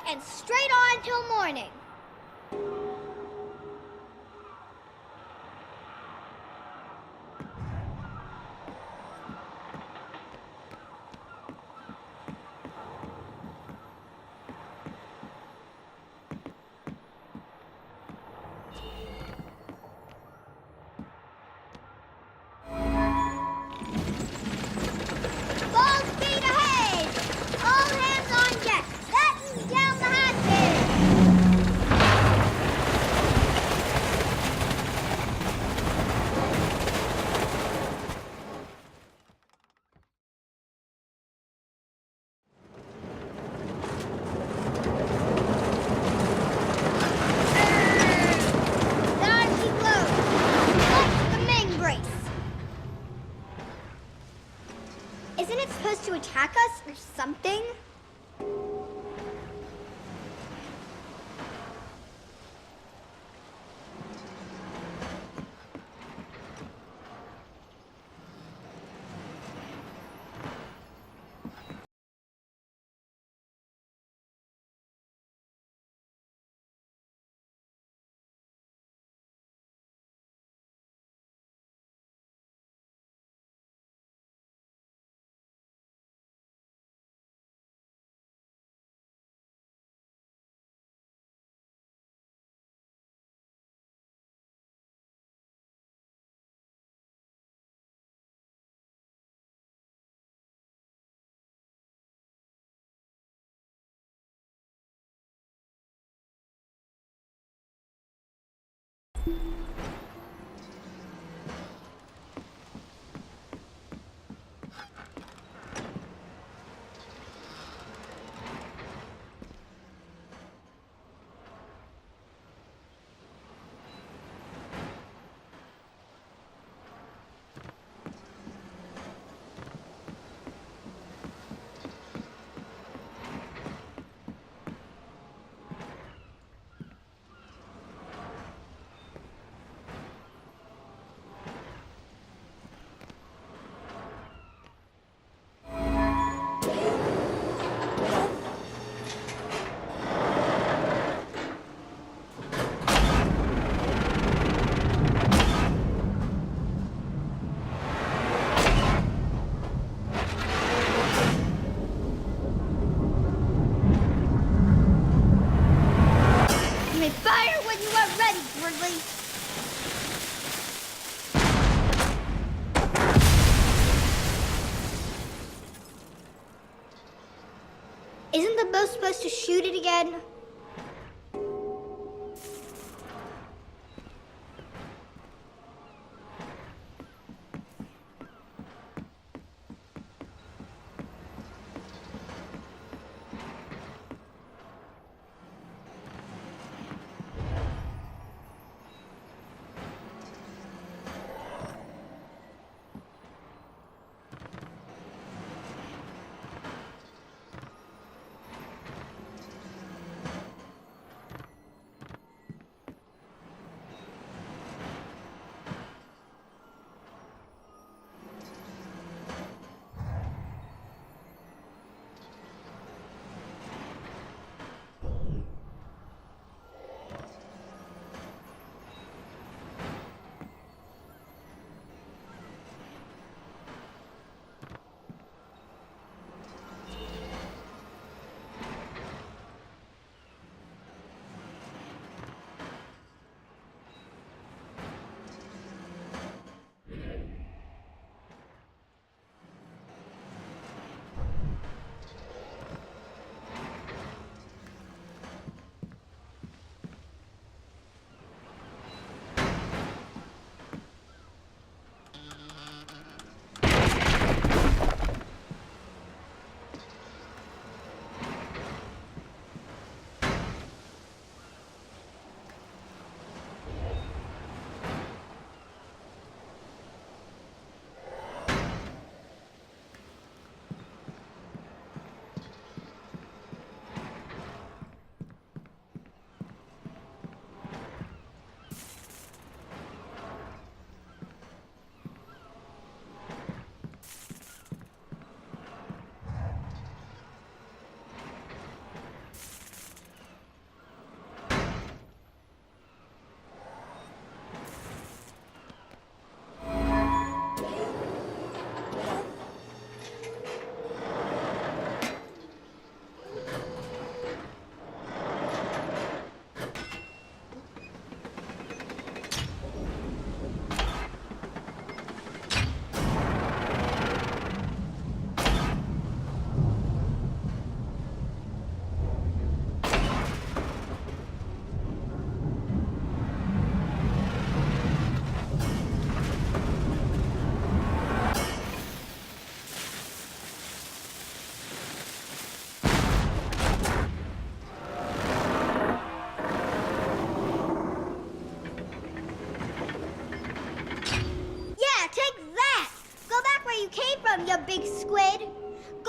and straight on till morning. Full speed ahead! All hands on deck! Batten down the hatches! Down she blows! Like the main brace! Isn't it supposed to attack us or something? You may fire when you are ready, Gridley. Isn't the bow supposed to shoot it again?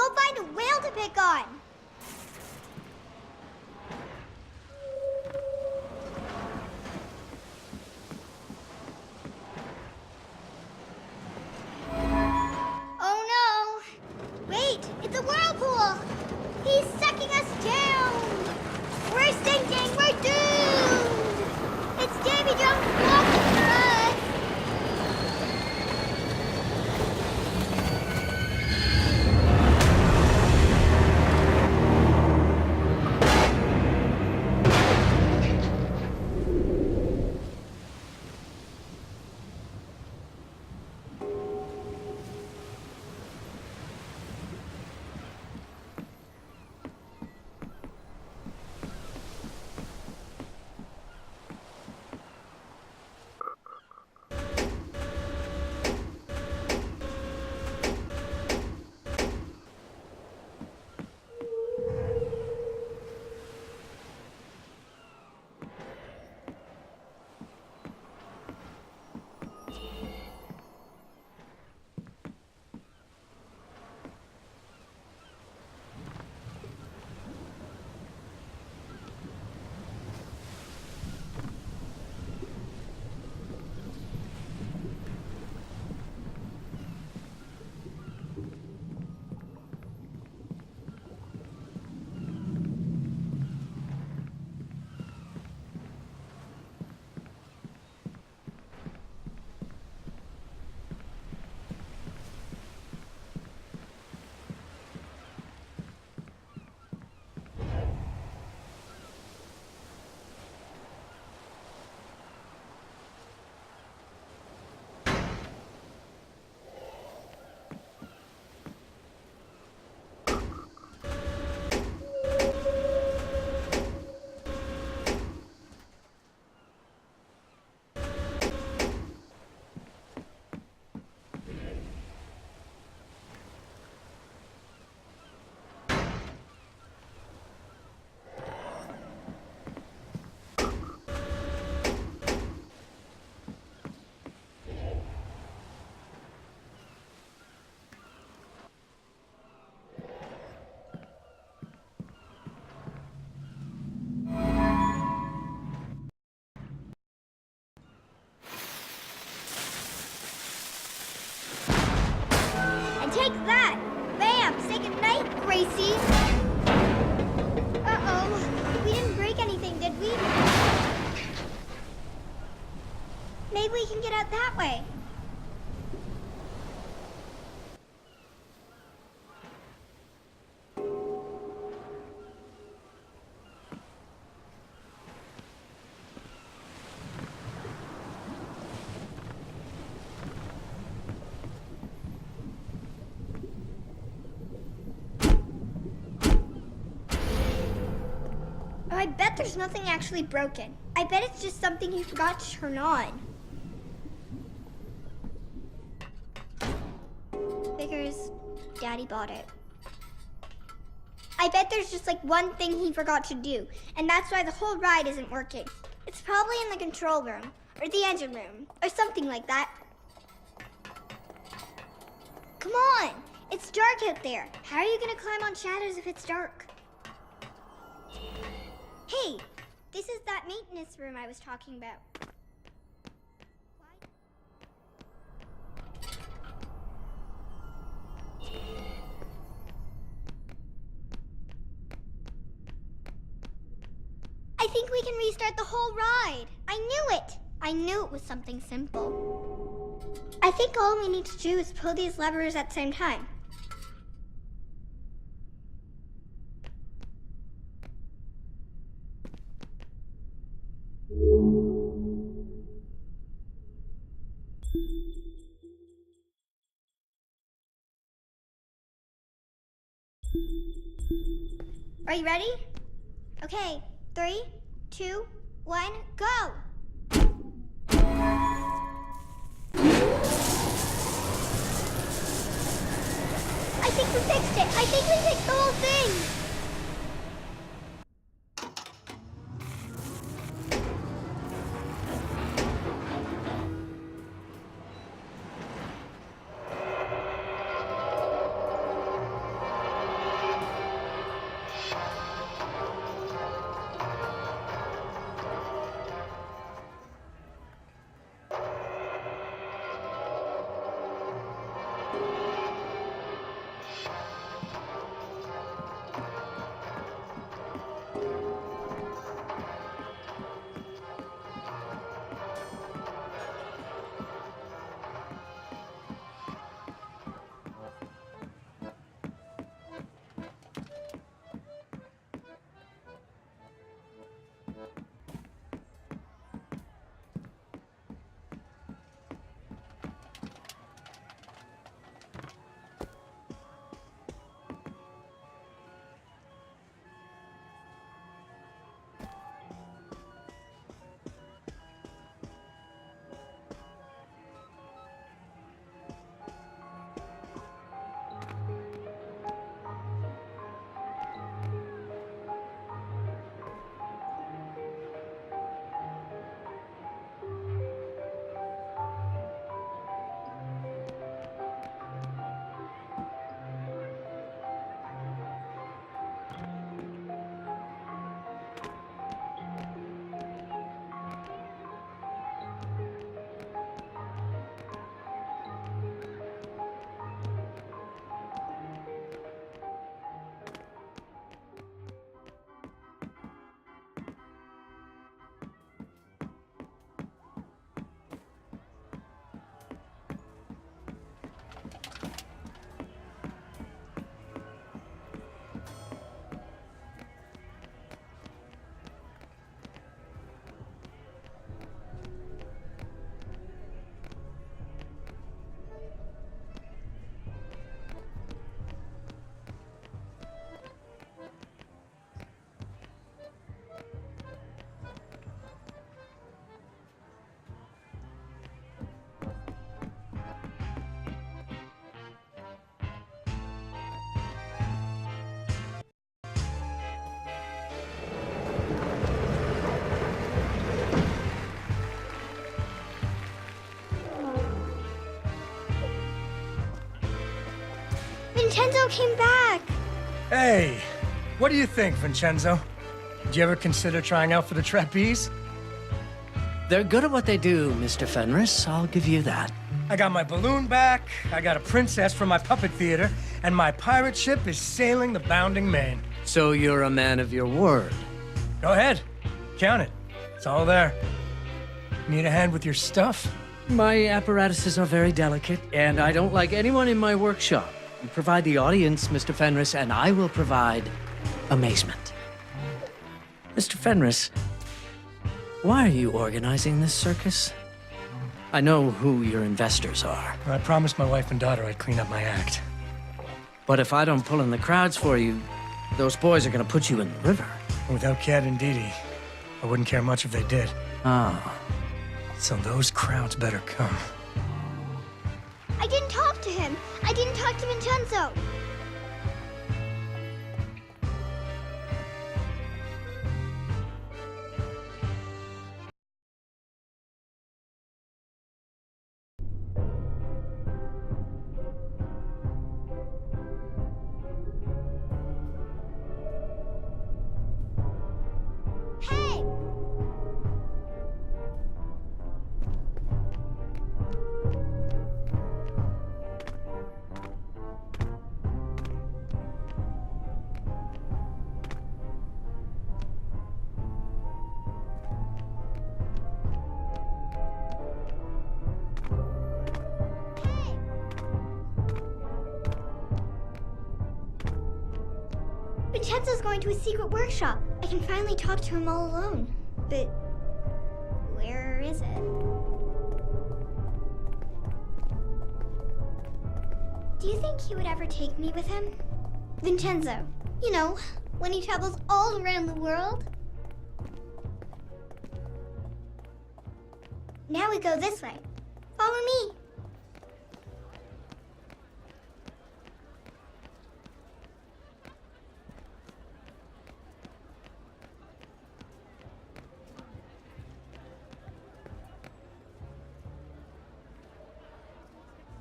Go find a whale to pick on. Oh no! Wait, it's a whirlpool! He's sucking us down! We're sinking! We're doomed! It's Davy Jones walking for us! And take that! Bam! Say goodnight, Gracie! Uh-oh. We didn't break anything, did we? Maybe we can get out that way. I bet there's nothing actually broken. I bet it's just something you forgot to turn on. Figures Daddy bought it. I bet there's just like one thing he forgot to do, and that's why the whole ride isn't working. It's probably in the control room, or the engine room, or something like that. Come on! It's dark out there. How are you gonna climb on shadows if it's dark? Hey, this is that maintenance room I was talking about. I think we can restart the whole ride. I knew it. I knew it was something simple. I think all we need to do is pull these levers at the same time. Are you ready? Okay, 3, 2, 1, go! I think we fixed it! I think we fixed the whole thing! Vincenzo came back! Hey, what do you think, Vincenzo? Did you ever consider trying out for the trapeze? They're good at what they do, Mr. Fenris. I'll give you that. I got my balloon back, I got a princess from my puppet theater, and my pirate ship is sailing the bounding main. So you're a man of your word. Go ahead, count it. It's all there. Need a hand with your stuff? My apparatuses are very delicate, and I don't like anyone in my workshop. You provide the audience, Mr. Fenris, and I will provide amazement. Mr. Fenris, why are you organizing this circus? I know who your investors are. I promised my wife and daughter I'd clean up my act. But if I don't pull in the crowds for you, those boys are gonna put you in the river. Without Cat and Dee Dee, I wouldn't care much if they did. Ah. So those crowds better come. I didn't talk to him. I didn't talk to Vincenzo. Hey! Vincenzo's going to his secret workshop. I can finally talk to him all alone. But where is it? Do you think he would ever take me with him? Vincenzo, you know, when he travels all around the world. Now we go this way. Follow me.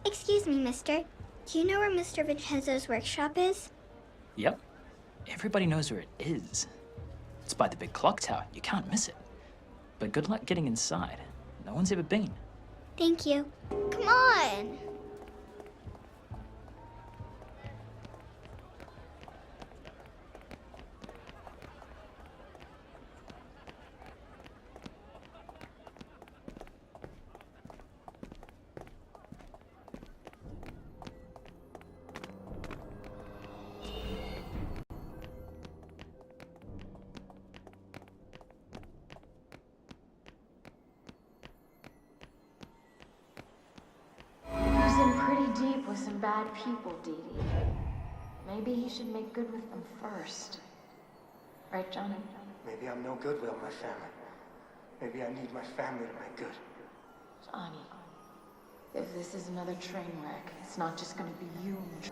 Excuse me, mister. Do you know where Mr. Vincenzo's workshop is? Yep. Everybody knows where it is. It's by the big clock tower. You can't miss it. But good luck getting inside. No one's ever been. Thank you. Come on! He's in pretty deep with some bad people, Dee Dee. Maybe he should make good with them first. Right, Johnny? Maybe I'm no good without my family. Maybe I need my family to make good. Johnny, if this is another train wreck, it's not just gonna be you and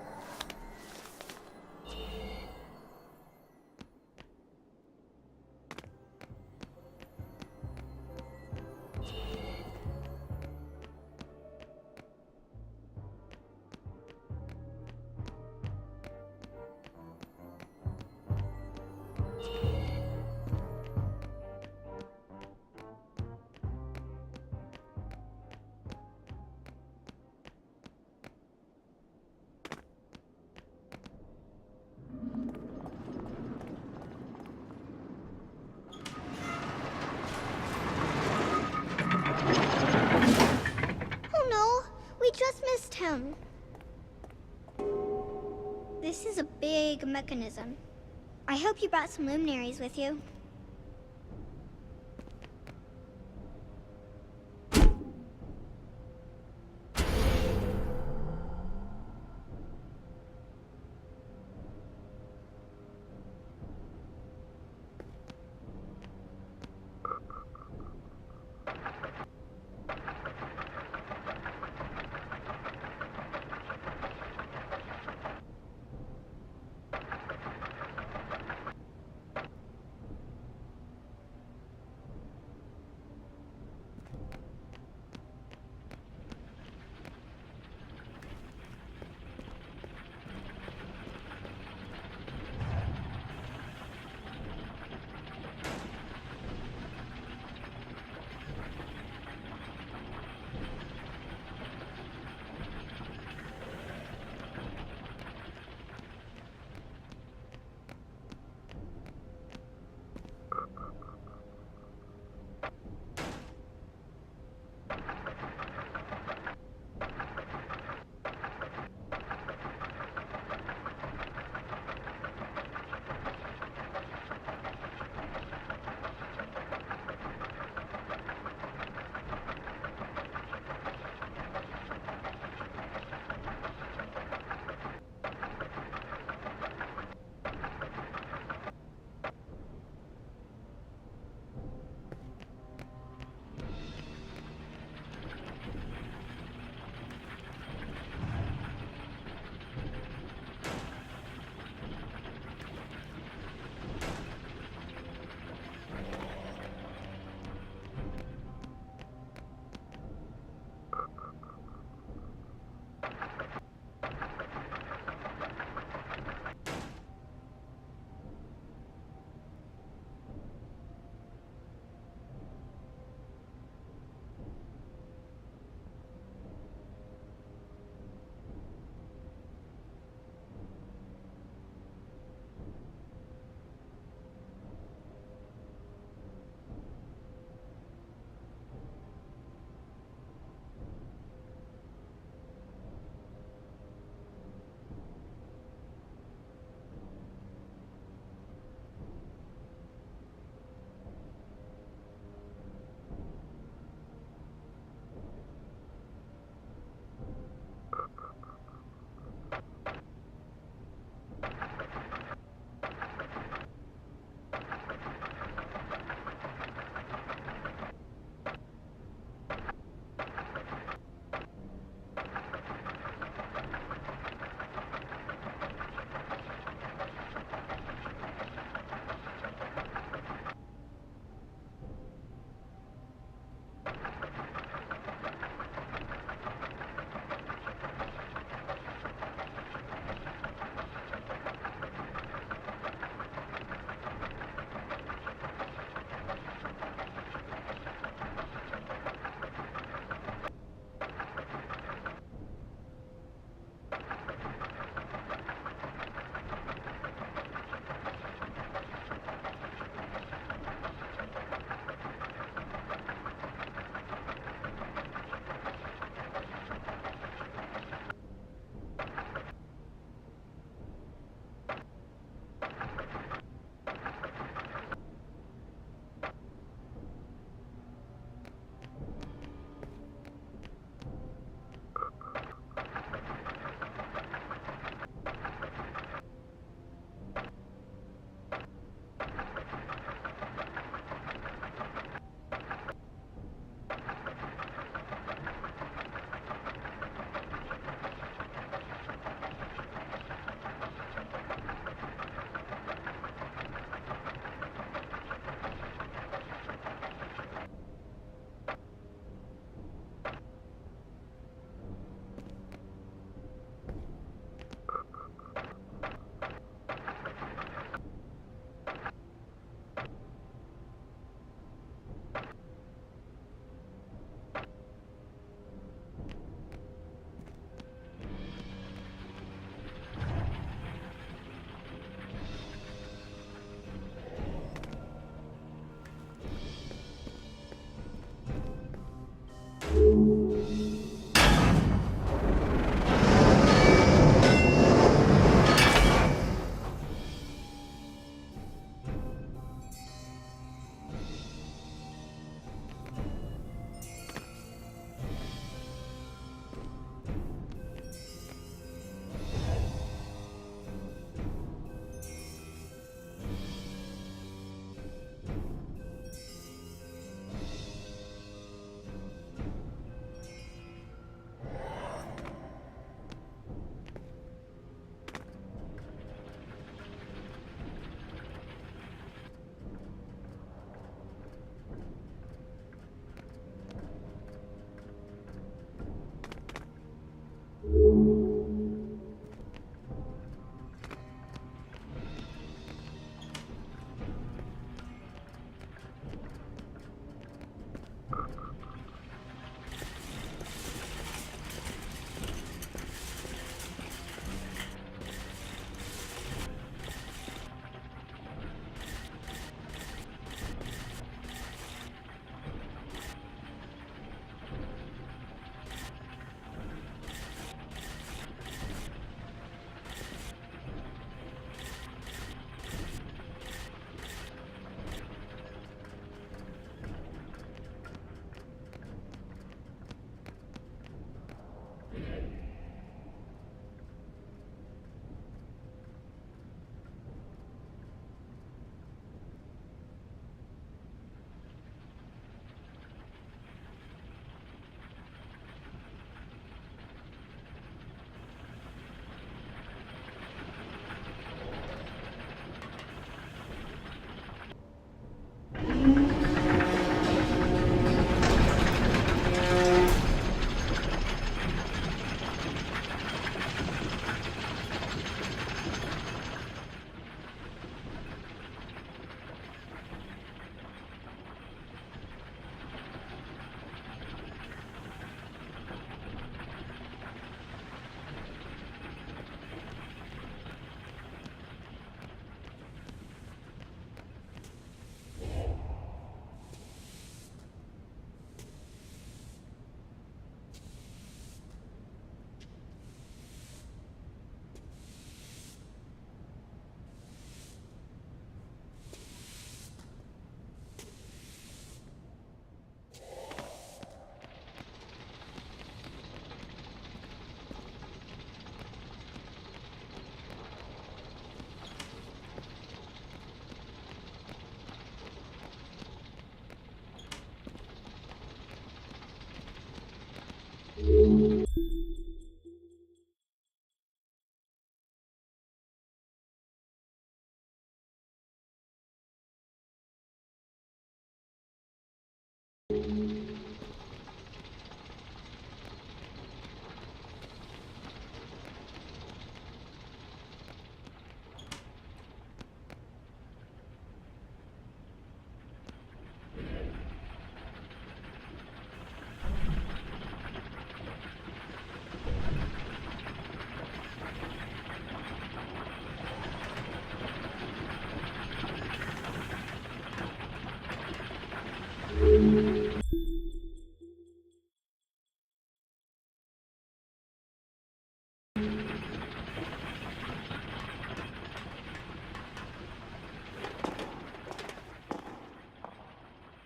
Oh no, we just missed him. This is a big mechanism. I hope you brought some luminaries with you.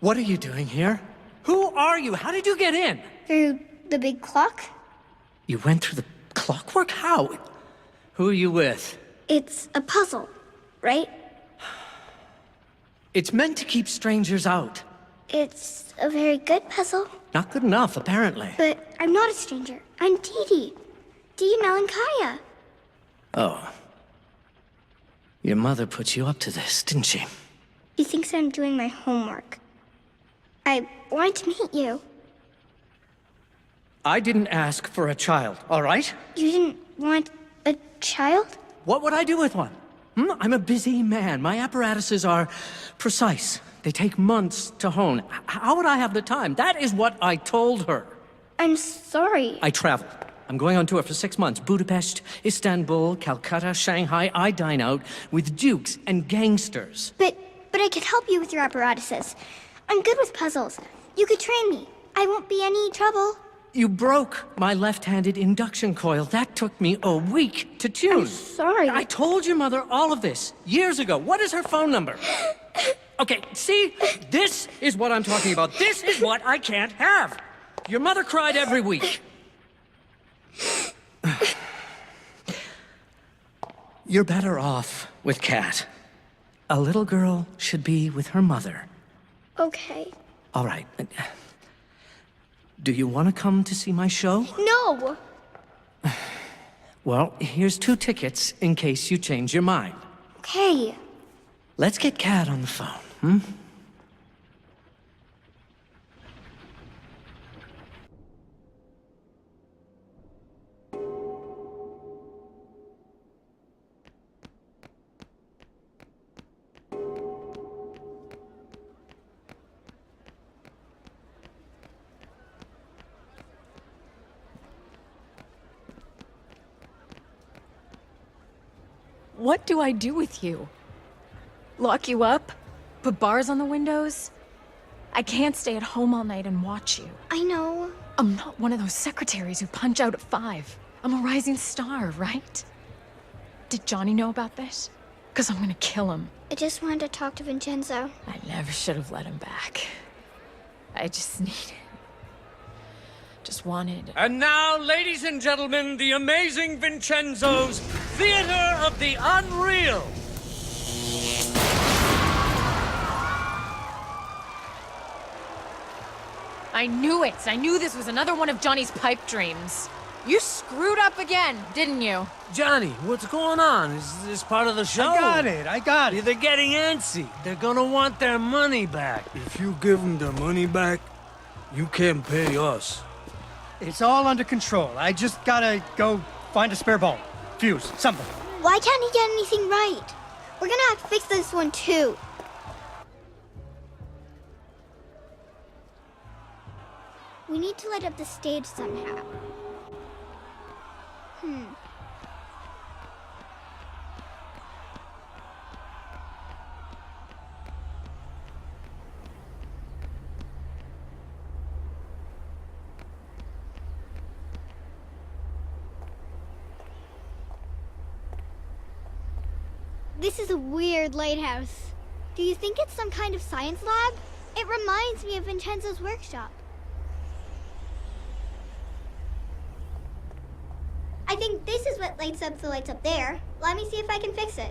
What are you doing here? Who are you? How did you get in? Through the big clock? You went through the clockwork? How? Who are you with? It's a puzzle, right? It's meant to keep strangers out. It's a very good puzzle. Not good enough, apparently. But I'm not a stranger. I'm Dee Dee. Dee Melankaya. Oh. Your mother put you up to this, didn't she? She thinks I'm doing my homework. I wanted to meet you. I didn't ask for a child, all right? You didn't want a child? What would I do with one? I'm a busy man. My apparatuses are precise. They take months to hone. How would I have the time? That is what I told her. I'm sorry. I travel. I'm going on tour for 6 months. Budapest, Istanbul, Calcutta, Shanghai. I dine out with dukes and gangsters. But I could help you with your apparatuses. I'm good with puzzles. You could train me. I won't be any trouble. You broke my left-handed induction coil. That took me a week to tune. I'm sorry. I told your mother all of this years ago. What is her phone number? Okay, see? This is what I'm talking about. This is what I can't have. Your mother cried every week. You're better off with Kat. A little girl should be with her mother. Okay. All right. Do you want to come to see my show? No! Well, here's 2 tickets in case you change your mind. Okay. Let's get Kat on the phone, What do I do with you? Lock you up? Put bars on the windows? I can't stay at home all night and watch you. I know. I'm not one of those secretaries who punch out at 5. I'm a rising star, right? Did Johnny know about this? Because I'm gonna kill him. I just wanted to talk to Vincenzo. I never should have let him back. I just wanted... And now, ladies and gentlemen, the amazing Vincenzo's Theater of the Unreal. I knew it! I knew this was another one of Johnny's pipe dreams. You screwed up again, didn't you? Johnny, what's going on? Is this part of the show? I got it. They're getting antsy. They're gonna want their money back. If you give them their money back, you can't pay us. It's all under control. I just gotta go find a spare bulb, fuse, something. Why can't he get anything right? We're gonna have to fix this one too. We need to light up the stage somehow. This is a weird lighthouse. Do you think it's some kind of science lab? It reminds me of Vincenzo's workshop. I think this is what lights up the lights up there. Let me see if I can fix it.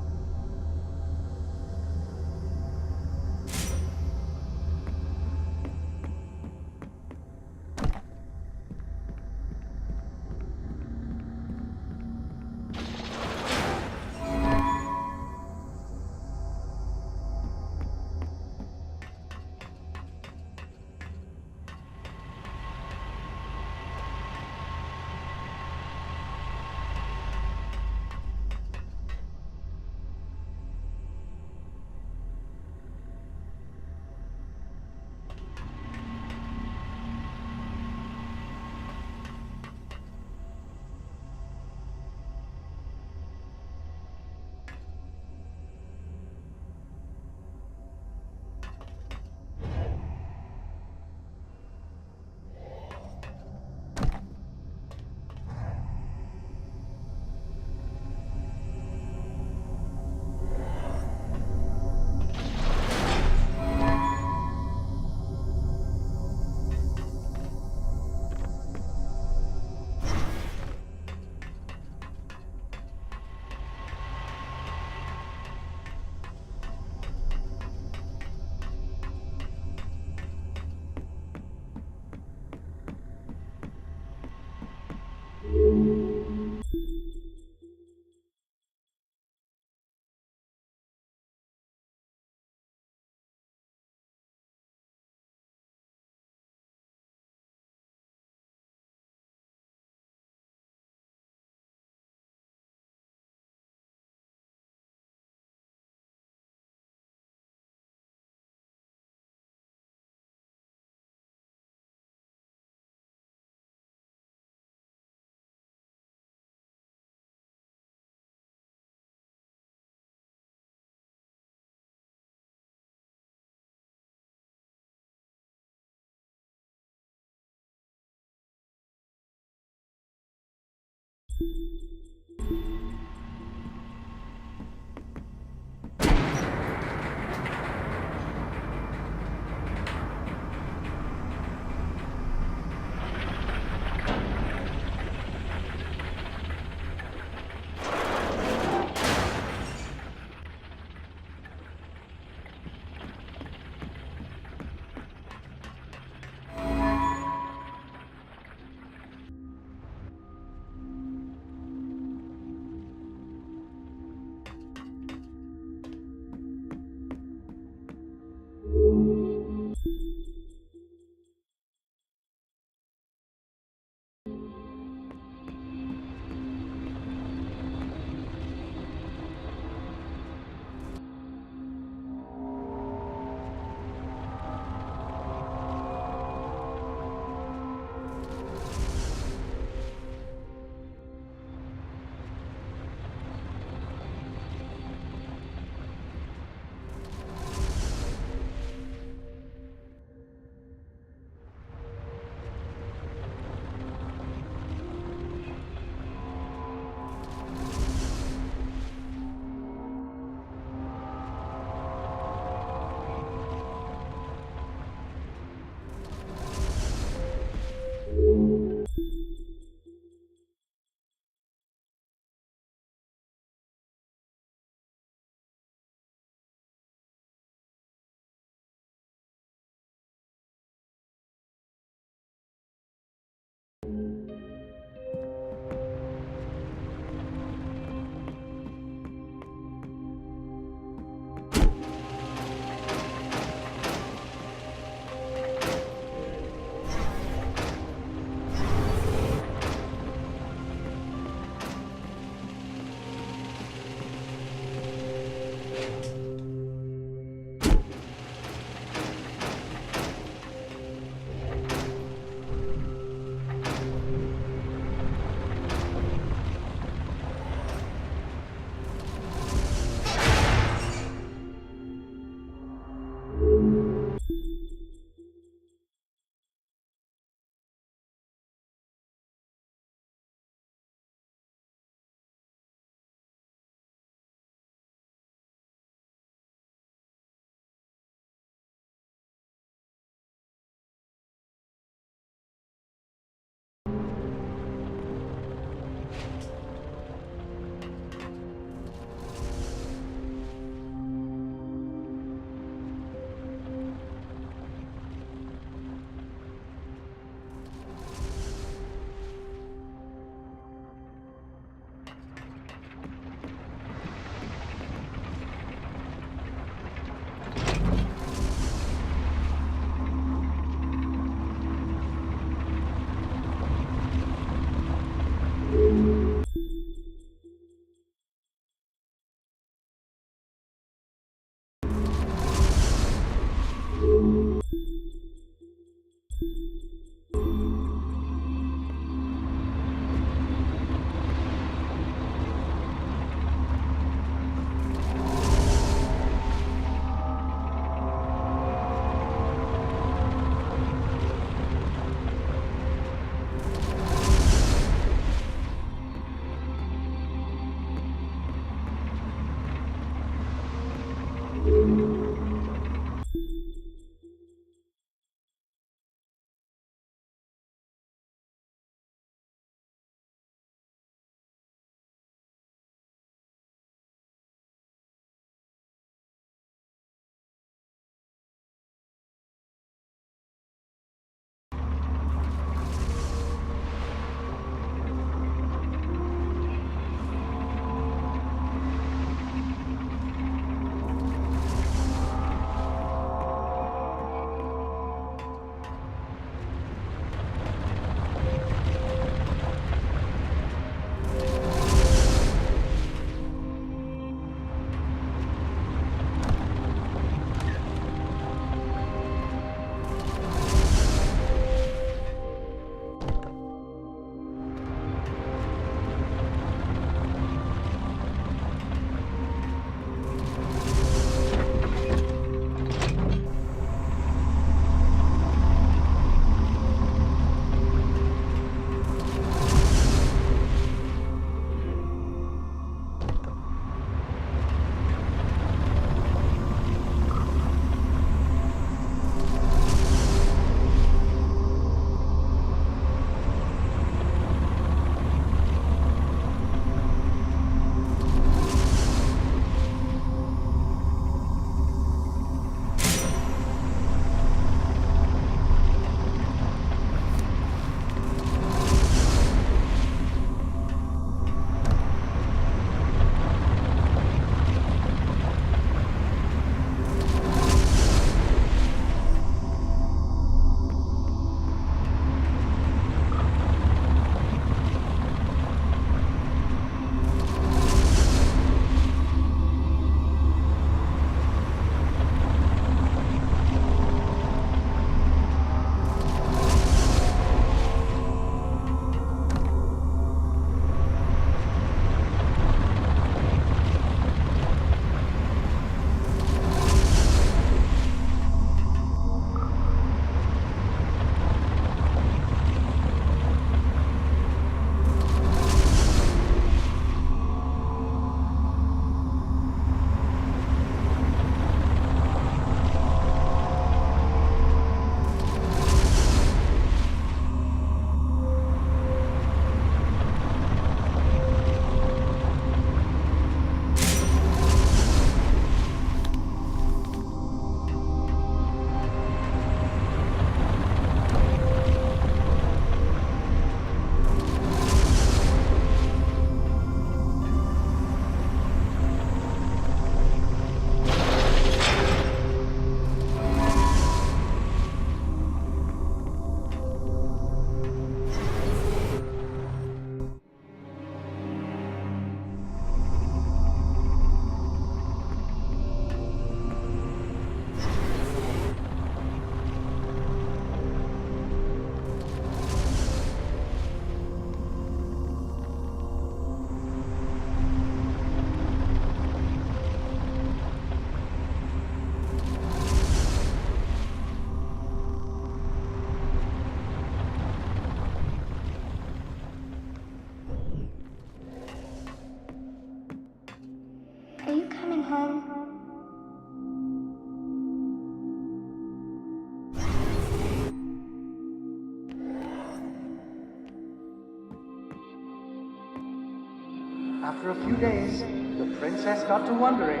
After a few days, the princess got to wondering.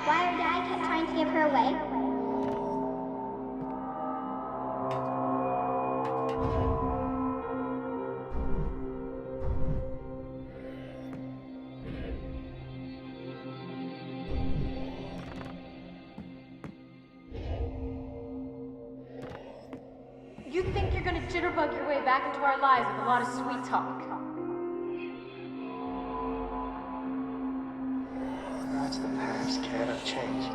Why our dad kept trying to give her away? You think you're gonna jitterbug your way back into our lives with a lot of sweet talk? That's the past, Cat. I've changed.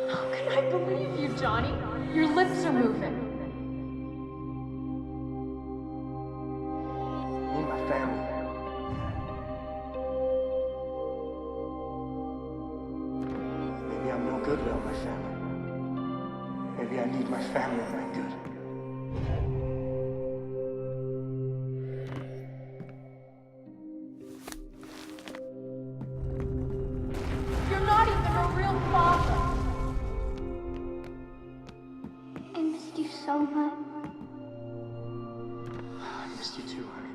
How can I believe you, Johnny? Your lips are moving. Me and my family. Maybe I'm no good without my family. Maybe I need my family to make good. You're not even a real father. I missed you so much. I missed you too, honey.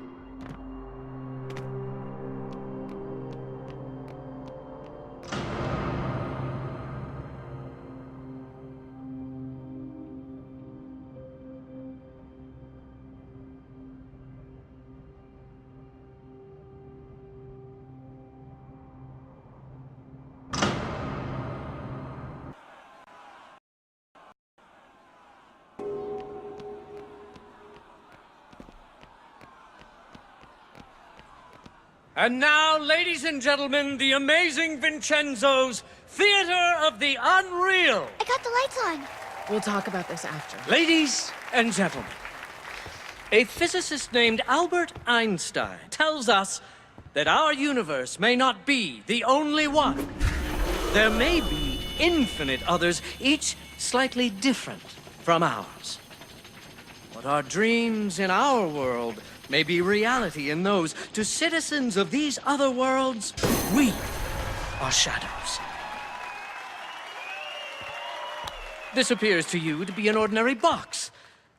And now, ladies and gentlemen, the amazing Vincenzo's Theater of the Unreal. I got the lights on. We'll talk about this after. Ladies and gentlemen, a physicist named Albert Einstein tells us that our universe may not be the only one. There may be infinite others, each slightly different from ours. What are dreams in our world may be reality in those. To citizens of these other worlds, we are shadows. This appears to you to be an ordinary box,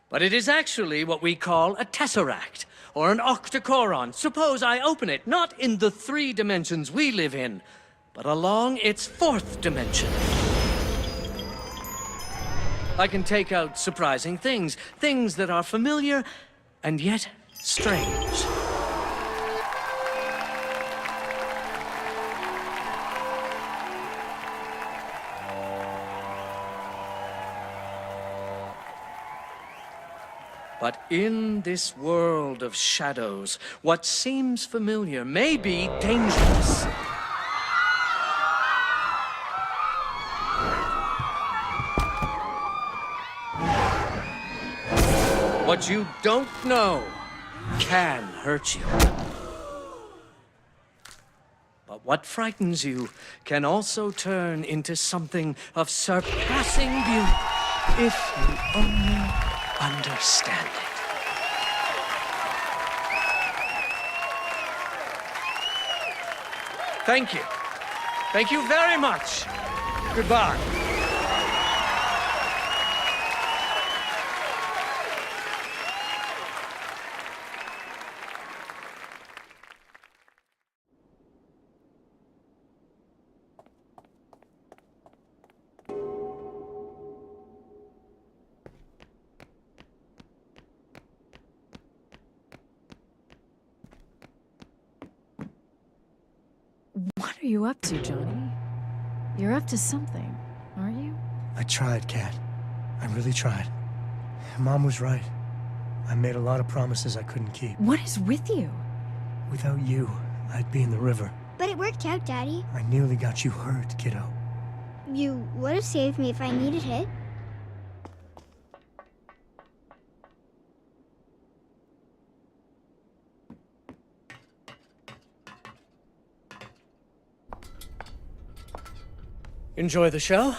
but it is actually what we call a tesseract, or an octocoron. Suppose I open it, not in the 3 dimensions we live in, but along its 4th dimension. I can take out surprising things, things that are familiar and yet strange. But in this world of shadows, what seems familiar may be dangerous. What you don't know can hurt you. But what frightens you can also turn into something of surpassing beauty if you only understand it. Thank you. Thank you very much. Goodbye. What are you up to, Johnny? You're up to something, aren't you? I tried, Kat. I really tried. Mom was right. I made a lot of promises I couldn't keep. What is with you? Without you, I'd be in the river. But it worked out, Daddy. I nearly got you hurt, kiddo. You would have saved me if I needed it. Enjoy the show?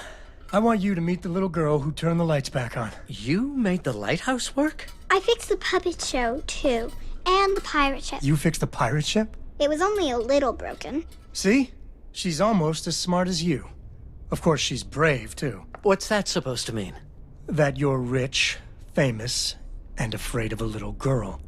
I want you to meet the little girl who turned the lights back on. You made the lighthouse work? I fixed the puppet show, too. And the pirate ship. You fixed the pirate ship? It was only a little broken. See? She's almost as smart as you. Of course, she's brave, too. What's that supposed to mean? That you're rich, famous, and afraid of a little girl.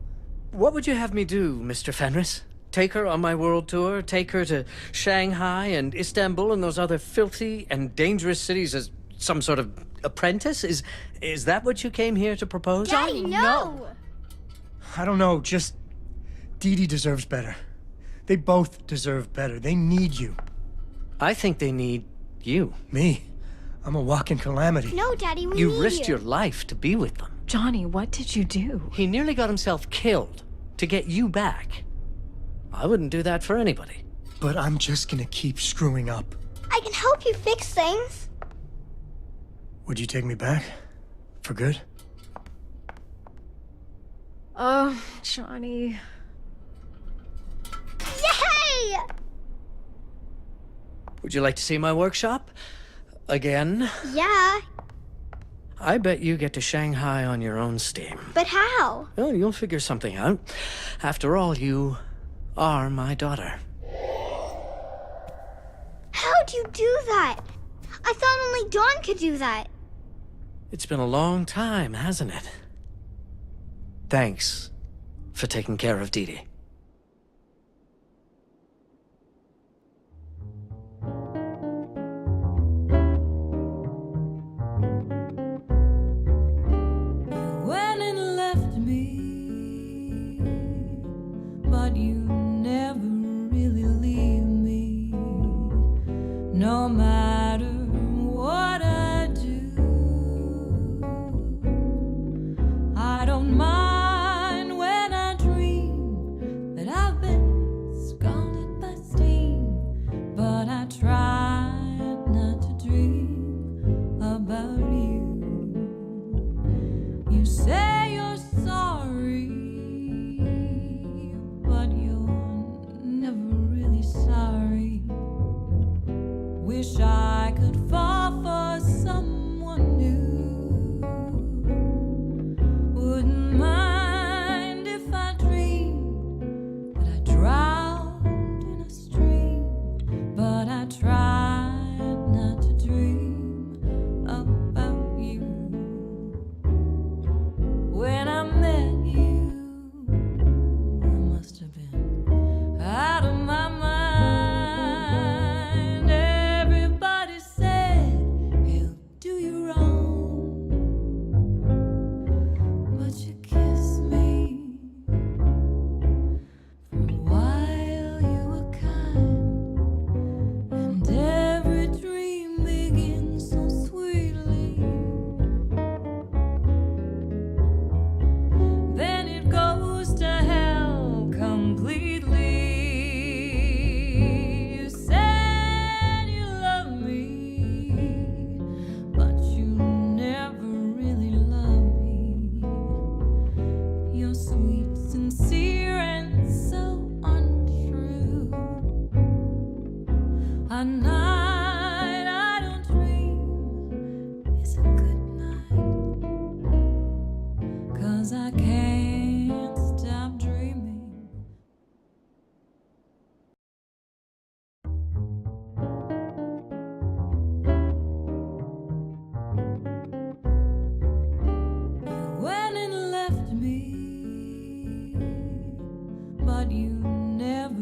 What would you have me do, Mr. Fenris? Take her on my world tour? Take her to Shanghai and Istanbul and those other filthy and dangerous cities as some sort of apprentice? Is that what you came here to propose? Daddy, no! I don't know, just... Dee Dee deserves better. They both deserve better. They need you. I think they need you. Me? I'm a walking calamity. No, Daddy, we You need risked you. your life to be with them. Johnny, what did you do? He nearly got himself killed to get you back. I wouldn't do that for anybody. But I'm just gonna keep screwing up. I can help you fix things. Would you take me back? For good? Oh, Johnny. Yay! Would you like to see my workshop? Again? Yeah, I bet you get to Shanghai on your own steam. but how? Well, you'll figure something out. After all, you are my daughter. How'd you do that? I thought only Dawn could do that. It's been a long time, hasn't it? Thanks for taking care of Dee Dee. Went and left me, but you never really leave me. No matter what I do, I don't mind when I dream that I've been scalded by steam, but I try not to dream about you. You say you're sorry, but you're never really sorry. Wish I could fall for someone new. Wouldn't mind if I dreamed that I drowned in a stream, but I tried not to dream about you. When I met you, I must have been out of my mind. Everybody said he'll do you wrong, but you kissed me. For a while you were kind, and every dream begins so sweetly. Then it goes to hell completely. You said you love me, but you never really love me. You're sweet, sincere, and so untrue. A night I don't dream is a good night, 'cause I can't stop dreaming. You went and left me, but you never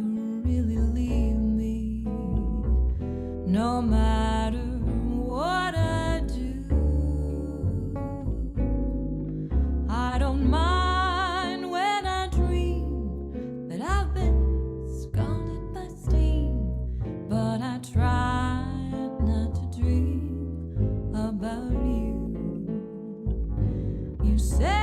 really leave me. No matter what I do, I don't mind when I dream that I've been scalded by steam, but I tried not to dream about you. You say